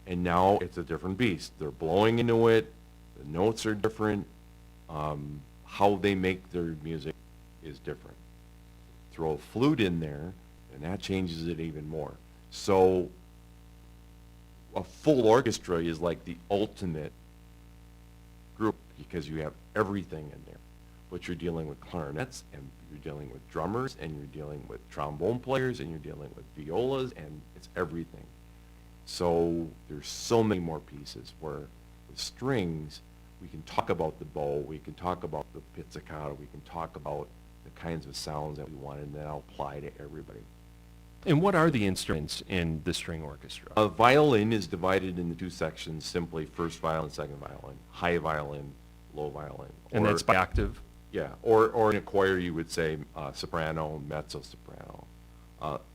and now it's a different beast. They're blowing into it. The notes are different. How they make their music is different. Throw a flute in there, and that changes it even more. So a full orchestra is like the ultimate group because you have everything in there. But you're dealing with clarinets, and you're dealing with drummers, and you're dealing with trombone players, and you're dealing with violas, and it's everything. So there's so many more pieces where with strings, we can talk about the bow, we can talk about the pizzicato, we can talk about the kinds of sounds that we want, and then I'll apply to everybody. And what are the instruments in the string orchestra? A violin is divided into two sections, simply first violin, second violin, high violin, low violin. And that's by octave? Yeah, or in a choir you would say soprano, mezzo-soprano.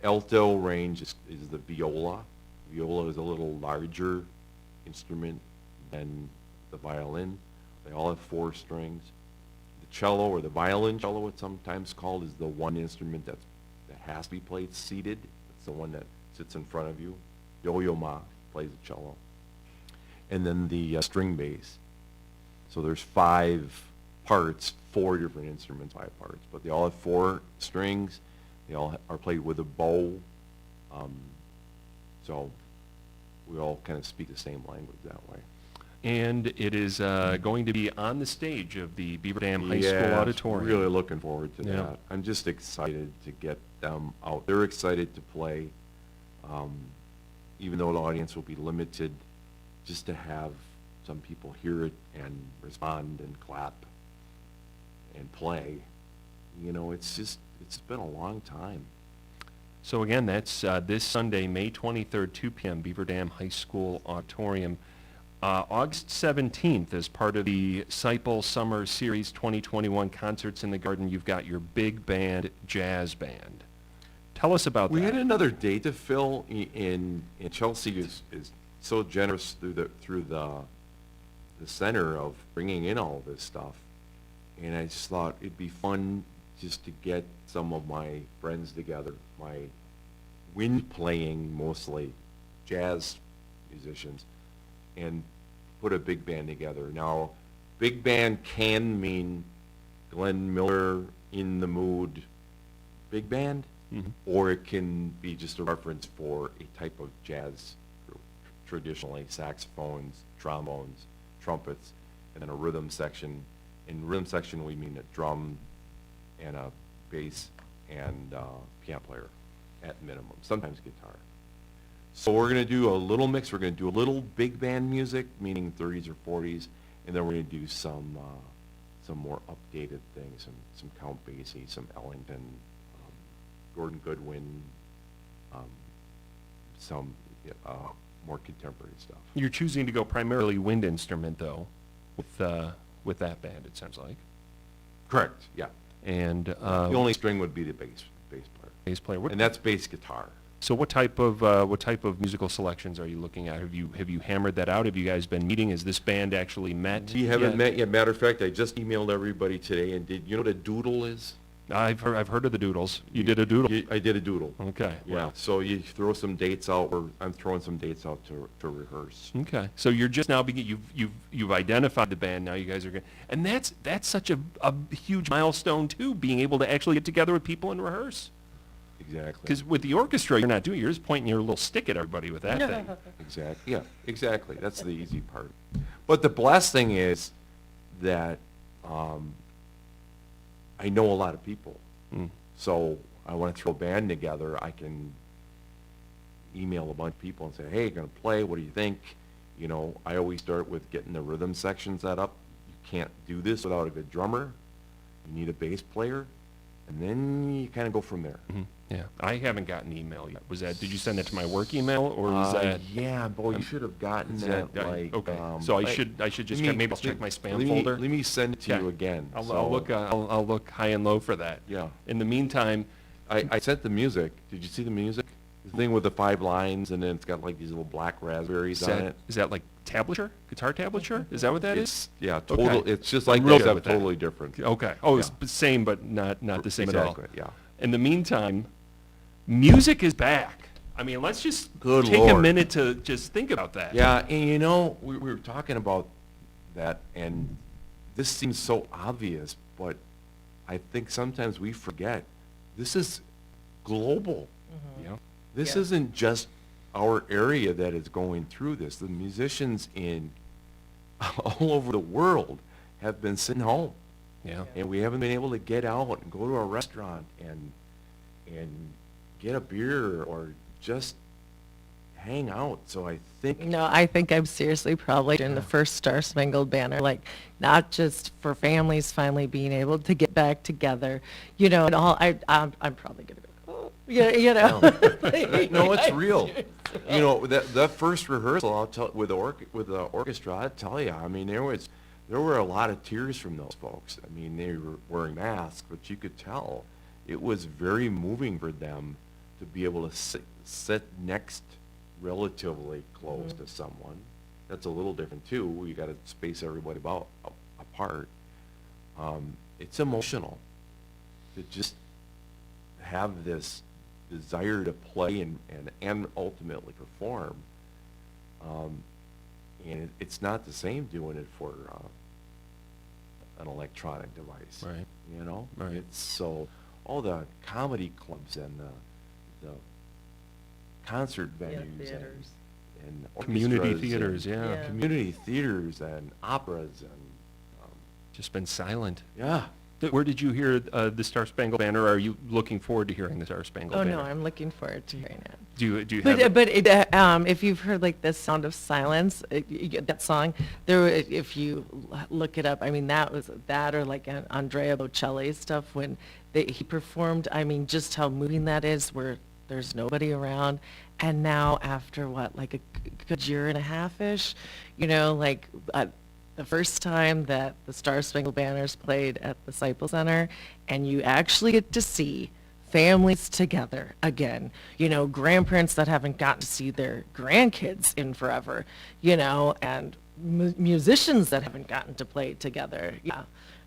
Alto range is the viola. Viola is a little larger instrument than the violin. They all have 4 strings. The cello, or the violin cello it's sometimes called, is the one instrument that has to be played seated. It's the one that sits in front of you. Yo-Yo Ma plays the cello. And then the string bass. So there's 5 parts, 4 different instruments, 5 parts, but they all have 4 strings. They all are played with a bow. So we all kind of speak the same language that way. And it is going to be on the stage of the Beaver Dam High School Auditorium. Really looking forward to that. I'm just excited to get them out. They're excited to play, even though the audience will be limited, just to have some people hear it and respond and clap and play. You know, it's been a long time. So again, that's this Sunday, May 23rd, 2 p.m., Beaver Dam High School Auditorium. August 17th, as part of the Seipel Summer Series 2021 Concerts in the Garden, you've got your big band, jazz band. Tell us about that. We had another date to fill in Chelsea is so generous through the center of bringing in all this stuff. And I just thought it'd be fun just to get some of my friends together, my wind playing, mostly jazz musicians, and put a big band together. Now, big band can mean Glenn Miller, In the Mood, big band, or it can be just a reference for a type of jazz group, traditionally saxophones, trombones, trumpets, and then a rhythm section. In rhythm section, we mean a drum and a bass and piano player at minimum, sometimes guitar. So we're going to do a little mix. We're going to do a little big band music, meaning 30s or 40s, and then we're going to do some more updated things, some Count Basie, some Ellington, Gordon Goodwin, some more contemporary stuff. You're choosing to go primarily wind instrument, though, with that band, it sounds like. Correct, yeah. And the only string would be the bass player. Bass player. And that's bass guitar. So what type of musical selections are you looking at? Have you hammered that out? Have you guys been meeting? Has this band actually met? We haven't met yet. Matter of fact, I just emailed everybody today. And did you know what a doodle is? I've heard of the doodles. You did a doodle. I did a doodle. Okay. Yeah. Wow. So you throw some dates out, or I'm throwing some dates out to rehearse. Okay. So you're just now you've identified the band. Now you guys are going, and that's such a huge milestone too. Being able to actually get together with people and rehearse. Exactly. Because with the orchestra, you're just pointing your little stick at everybody with that thing. Exactly. Yeah. Exactly. That's the easy part. But the blessed thing is that I know a lot of people. So I want to throw a band together. I can email a bunch of people and say, hey, going to play. What do you think? You know, I always start with getting the rhythm section set up. You can't do this without a good drummer. You need a bass player. And then you kind of go from there. Yeah, I haven't gotten an email yet. Did you send it to my work email, or was that? Yeah, boy, you should have gotten that. Okay, so I should just maybe I'll check my spam folder. Let me send it to you again. I'll look high and low for that. Yeah. In the meantime, I sent the music. Did you see the music? The thing with the 5 lines, and then it's got like these little black raspberries on it. Is that like tablature? Guitar tablature? Is that what that is? Yeah, total. Okay. It's just like real except totally different. Okay. Oh, it's the same, but not the same at all. Exactly. Yeah. In the meantime, music is back. I mean, let's just take a minute to just think about that. Yeah, and you know, we were talking about that, and this seems so obvious, but I think sometimes we forget this is global. Yeah. This isn't just our area that is going through this. The musicians in all over the world have been sitting home. Yeah. And we haven't been able to get out and go to a restaurant and get a beer or just hang out. So I think No, I think I'm seriously probably in the first Star Spangled Banner, like not just for families finally being able to get back together, you know, and all. I'm probably gonna go. Oh, yeah, you know. no, it's real. You know, that first rehearsal, I'll tell with the orchestra, I'll tell you. I mean, there were a lot of tears from those folks. I mean, they were wearing masks, but you could tell it was very moving for them to be able to sit next relatively close to someone. That's a little different too. You got to space everybody apart. It's emotional to just have this desire to play and ultimately perform. And it's not the same doing it for an electronic device. Right. You know? Right. It's so all the comedy clubs and the concert venues theaters. and Community orchestras theaters, and yeah. community theaters and operas and Just been silent. yeah. Where did you hear the Star Spangled Banner? Are you looking forward to hearing the Star Spangled Oh Banner? no, I'm looking forward to hearing it. Do you have But if you've heard like the Sound of Silence, that song, if you look it up, I mean that was that or like Andrea Bocelli stuff when he performed. I mean just how moving that is, where there's nobody around, and now after what like a good year and a half-ish, you know, like. The first time that the Star Spangled Banner's played at the Seipel Center, and you actually get to see families together again, you know, grandparents that haven't gotten to see their grandkids in forever, you know, and musicians that haven't gotten to play together. Yeah,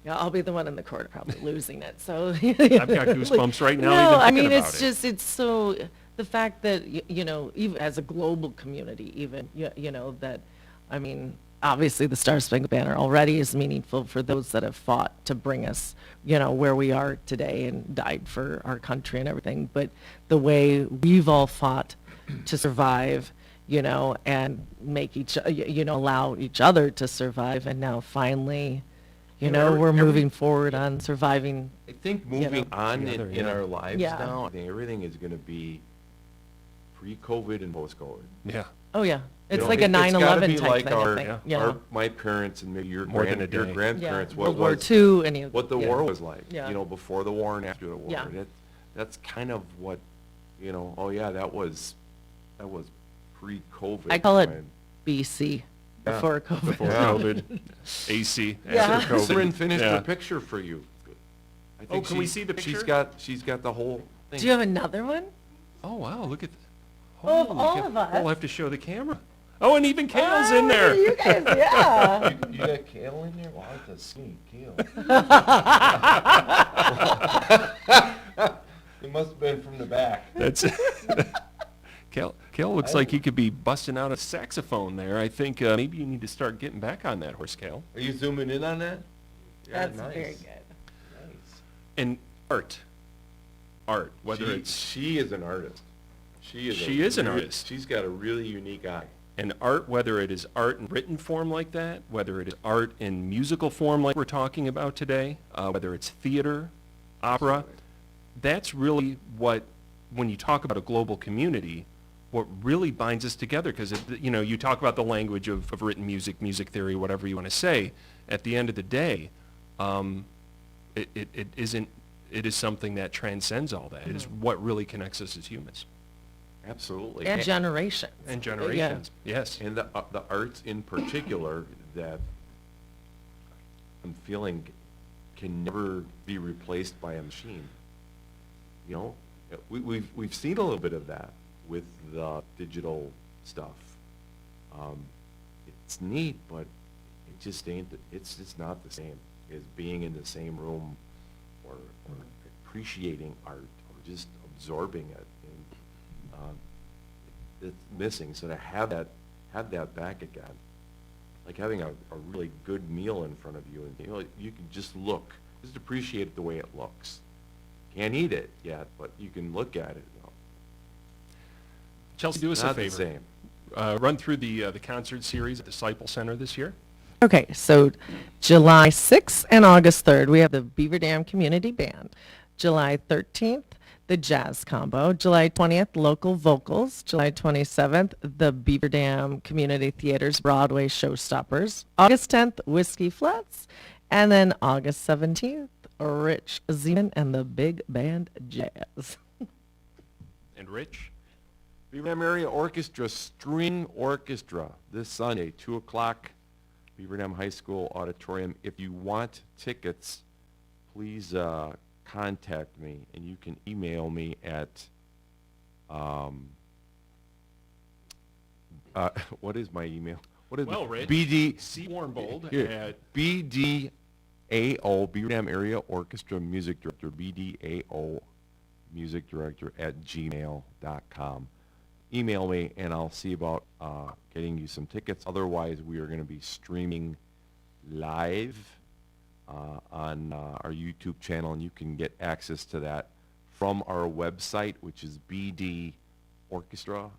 I'll be the one in the corner probably losing it. So I've got goosebumps right now. No, even I thinking mean about it's it. just it's so the fact that you know even as a global community, even you know that I mean. Obviously, the Star Spangled Banner already is meaningful for those that have fought to bring us, you know, where we are today and died for our country and everything. But the way we've all fought to survive, you know, and make allow each other to survive, and now finally, you know, we're moving forward on surviving. I think moving on together, in our lives Yeah. now, I think everything is going to be pre-COVID and post-COVID. Yeah. Oh yeah, it's You know, like a it's gotta 9/11 be type like thing. our, I think. Yeah. my parents and maybe your More than a day. grandparents. Yeah, What World War was II, any of what the yeah. war was like. Yeah. You know, before the war and after the war. Yeah. That's kind of what, you know. Oh yeah, that was pre-COVID. I call it when- BC, Yeah. before COVID. Before Yeah. COVID, AC, Yeah. after COVID. Corinne finished Yeah. her picture for you. I Oh, can we see the She's picture? she's got the whole thing. Do you have another one? Oh, wow, look at Oh, of holy all cow. of us. We'll have to show the camera. Oh, and even Kale's in there. You guys, yeah. You got Kale in there? Well, I have to see Kale. It must have been from the back. That's Kale looks like he could be busting out a saxophone there. I think maybe you need to start getting back on that horse, Kale. Are you zooming in on that? Yeah, That's nice. very good. Nice. And art, whether it's she is an artist. She is an artist. She's got a really unique eye. and art, whether it is art in written form like that, whether it is art in musical form like we're talking about today, whether it's theater, opera, that's really what, when you talk about a global community, what really binds us together, because you know, you talk about the language of written music, music theory, whatever you want to say. At the end of the day, it is something that transcends all that. It is what really connects us as humans. Absolutely. And generations. And generations, yes. And the arts in particular that I'm feeling can never be replaced by a machine. You know, we've seen a little bit of that with the digital stuff. It's neat, but it just ain't. It's just not the same as being in the same room, or appreciating art, or just absorbing it. And it's missing. So to have that back again, like having a really good meal in front of you, and you know, you can just appreciate it the way it looks. Can't eat it yet, but you can look at it. Chelsea, do us a Not the favor. same. Run through the concert series at the Seipel Center this year. Okay, so July 6th and August 3rd, we have the Beaver Dam Community Band. July 13th, the Jazz Combo. July 20th, local vocals. July 27th, the Beaver Dam Community Theater's Broadway Showstoppers. August 10th, Whiskey Flats. And then August 17th, Rich Zeman and the Big Band Jazz. And Rich? Beaver Dam Area Orchestra, String Orchestra, this Sunday, 2 o'clock, Beaver Dam High School Auditorium. If you want tickets, please contact me, and you can email me at, what is my email? What is Rich, BD, C. Warmbold here, at BDAO, Beaver Dam Area Orchestra Music Director, BDAO Music Director at gmail.com. Email me, and I'll see about getting you some tickets. Otherwise, we are going to be streaming live on our YouTube channel, and you can get access to that from our website, which is bdorchestra.com.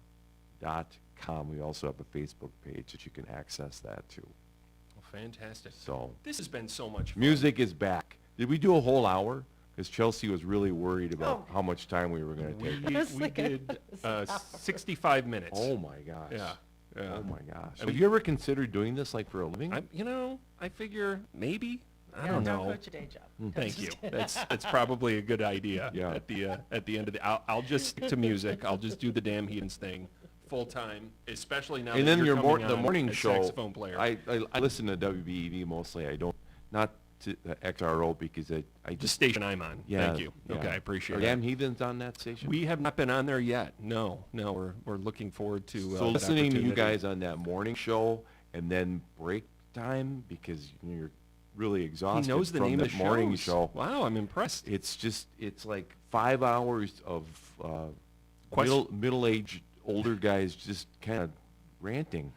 We also have a Facebook page that you can access that too. Well, fantastic. So this has been so much fun. Music is back. Did we do a whole hour? Because Chelsea was really worried about how much time we were going to take. We did 65 minutes. Oh my gosh. Yeah. Oh my gosh. Have you ever considered doing this like for a living? I figure maybe. I Yeah, don't don't know. quit your day job. Thank you. That's probably a good idea. Yeah. At the end of the, I'll just stick to music. I'll just do the damn Heathens thing full time, especially now. And that then you're the coming morning on as show. saxophone player. I listen to WBEV mostly. I don't, not to the XRO, because I The just station I'm on. Yeah, Thank you. yeah. Okay, I appreciate Are it. Damn Heathens on that station? We have not been on there yet. No, we're looking forward to. So that listening to you opportunity. guys on that morning show and then break time, because you're really exhausted He knows the from name the of morning shows. show. Wow, I'm impressed. It's like 5 hours of middle-aged older guys just kind of ranting.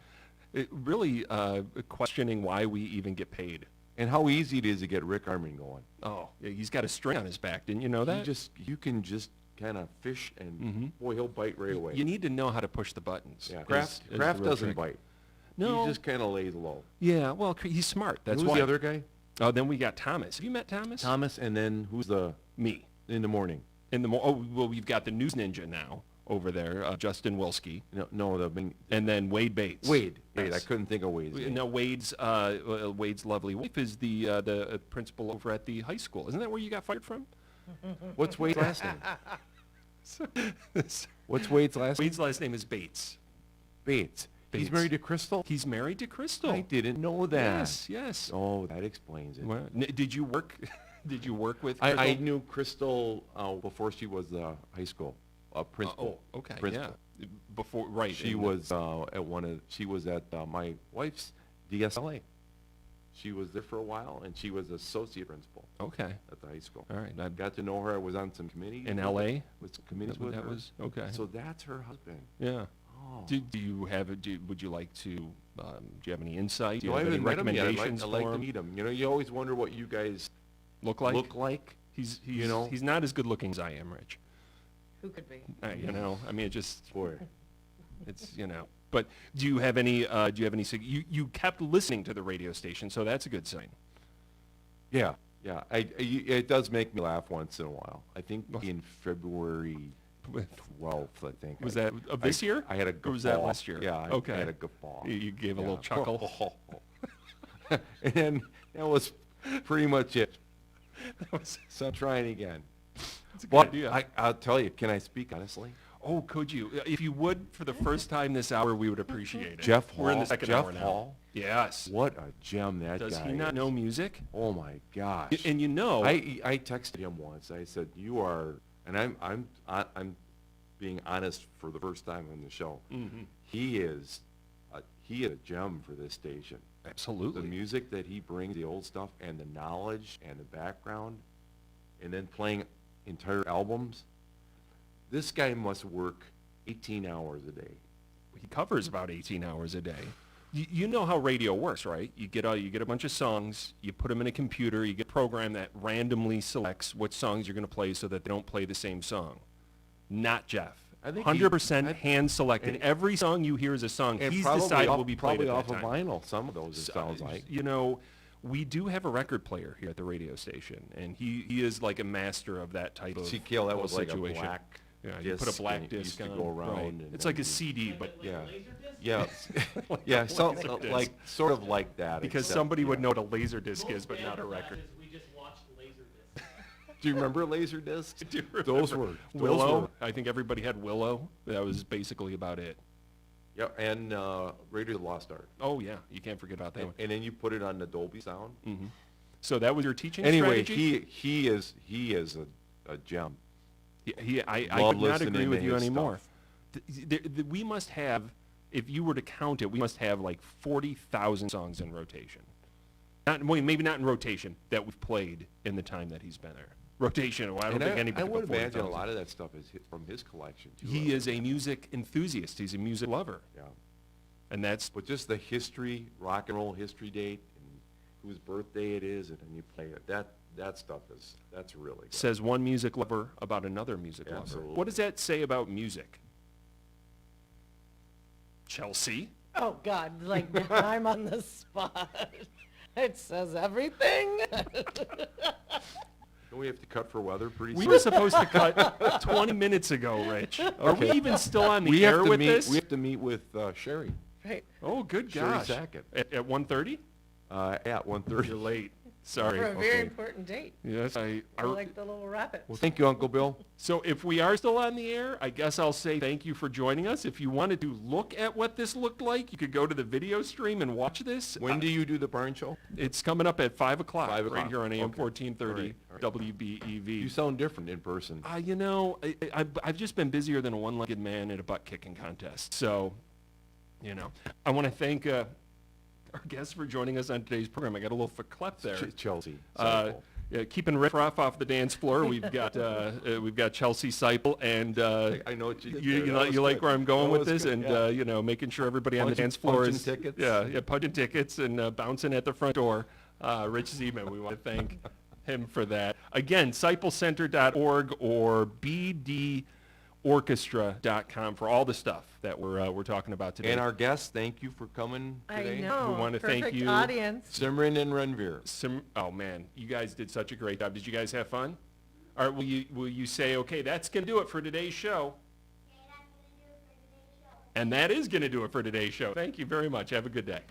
It really questioning why we even get paid. And how easy it is to get Rick Armin going. Oh, yeah, he's got a string on his back. Didn't you know that? You can just kind of fish, and boy, he'll bite right away. You need to know how to push the buttons. Yeah, is Kraft the real doesn't trick. bite. No. He just kind of lays low. Yeah, well, he's smart. That's Who's why. the other guy? Oh, then we got Thomas. Have you met Thomas? Thomas, and then who's the... Me. In the morning. Oh, well, we've got the news ninja now over there, Justin Wilski. No, and then Wade Bates. Wade. Yes. I couldn't think of Wade's name. No, Wade's lovely wife is the principal over at the high school. Isn't that where you got fired from? What's Wade's last name? What's Wade's last name? Wade's last name is Bates. Bates. He's married to Crystal? He's married to Crystal. I didn't know that. Yes. Oh, that explains it. Well, did you work? Did you work with? I Crystal? knew Crystal before she was the high school principal. Oh, okay. Principal. Yeah. Before, right. She was She was at my wife's DSLA. She was there for a while, and she was associate principal. Okay. At the high school. All right. I got to know her. I was on some committees. In L.A. With committees with her. Okay. So that's her husband. Yeah. Oh. Do you have? Would you like to? Do you have any insight? Do you I have any haven't met him yet. recommendations I'd like for to him? meet him. You know, you always wonder what you guys look like. He's He's not as good looking as I am, Rich. Who could be? I mean, it just boy. It's But do you have any? You kept listening to the radio station, so that's a good sign. Yeah. It does make me laugh once in a while. I think in February 12th, I think. Was that of this year? I had a guffaw. Or was that last year? Yeah, okay. I had a guffaw. You gave a little chuckle. And then that was pretty much it. So I'm trying again. That's a good But idea. I'll tell you, can I speak honestly? Oh, could you? If you would, for the first time this hour, we would appreciate it. Jeff Hall. We're in the second Jeff hour now. Hall? Yes. What a gem that Does guy he not is. know music? Oh my gosh. And you know, I texted him once. I said, "You are," and I'm being honest for the first time on the show. Mhm. He is a gem for this station. Absolutely. The music that he brings, the old stuff, and the knowledge and the background, and then playing entire albums. This guy must work 18 hours a day. He covers about 18 hours a day. You know how radio works, right? You get a bunch of songs, you put them in a computer, you get a program that randomly selects what songs you're going to play so that they don't play the same song. Not Jeff. I think 100% hand selected. Every song you hear is a song And he's probably decided off, will be played probably at off that of time. vinyl. Some of those, it sounds like. You know, we do have a record player here at the radio station, and he is like a master of that type of See, Kale, that was like a situation. black Yeah, you put a disc black and it disc used to on. go around right. and It's then like a CD, but Yeah. Yeah. Yeah, yeah, so, laser disc. like, sort of like that. Because except, somebody would yeah. know what a laser disc is, but not a record. We just watched Laserdisc. Do you remember Laserdisc? Do you Those remember were Willow. I think everybody had Willow. That was basically about it. Yeah, and Radio Lost Art. Oh yeah, you can't forget about that And, one. and then you put it on the Dolby Sound. Mm-hmm. So that was your teaching Anyway, strategy? he is a gem. I Love could not agree listening with to you his anymore. stuff. We must have, if you were to count it, we must have like 40,000 songs in rotation. Maybe not in rotation, that we've played in the time that he's been there. Rotation, well, I don't And think anybody I would could put imagine a 40,000. lot of that stuff is from his collection, too. He is a music enthusiast. He's a music lover. Yeah. And that's... But just the history, rock and roll history date, and whose birthday it is, and then you play it. That stuff that's really good. Says one music lover about another music lover. Absolutely. What does that say about music? Chelsea? Oh, God, like now I'm on the spot. It says everything. Don't we have to cut for weather pretty We soon? were supposed to cut 20 minutes ago, Rich. Are we Okay. even still on the We air have to with meet, this? We have to meet with Sherry. Right. Oh, good Sherry gosh. Sackett. At 1:30? At 1:30. You're late. Sorry. For a very Okay. important date. Yes, I like the little rabbit. Well, thank you, Uncle Bill. So if we are still on the air, I guess I'll say thank you for joining us. If you wanted to look at what this looked like, you could go to the video stream and watch this. When do you do the barn show? It's coming up at 5 o'clock, 5 right o'clock. here on AM Okay. 1430 All right. WBEV. You sound different in person. You know, I've just been busier than a one-legged man at a butt-kicking contest. So, you know, I want to thank our guests for joining us on today's program. I got a little verklempt there. Chelsea. Yeah, keeping Rick Ruff off the dance floor. We've got Chelsea Seipel, and I know what you did you there. That was like good. where I'm going That with was this, good, and yeah. you know, making sure everybody on the Punching- dance floor punching is tickets. punching tickets and bouncing at the front door. Rich Zeman, we want to thank him for that. Again, seipelcenter.org or bdorchestra.com for all the stuff that we're talking about today. And our guests, thank you for coming today. I know. We want to thank Perfect you. audience. Simran and Ranveer. Oh man, you guys did such a great job. Did you guys have fun? All right, will you say, okay, that's gonna do it for today's show? And that is gonna do it for today's show. Thank you very much. Have a good day.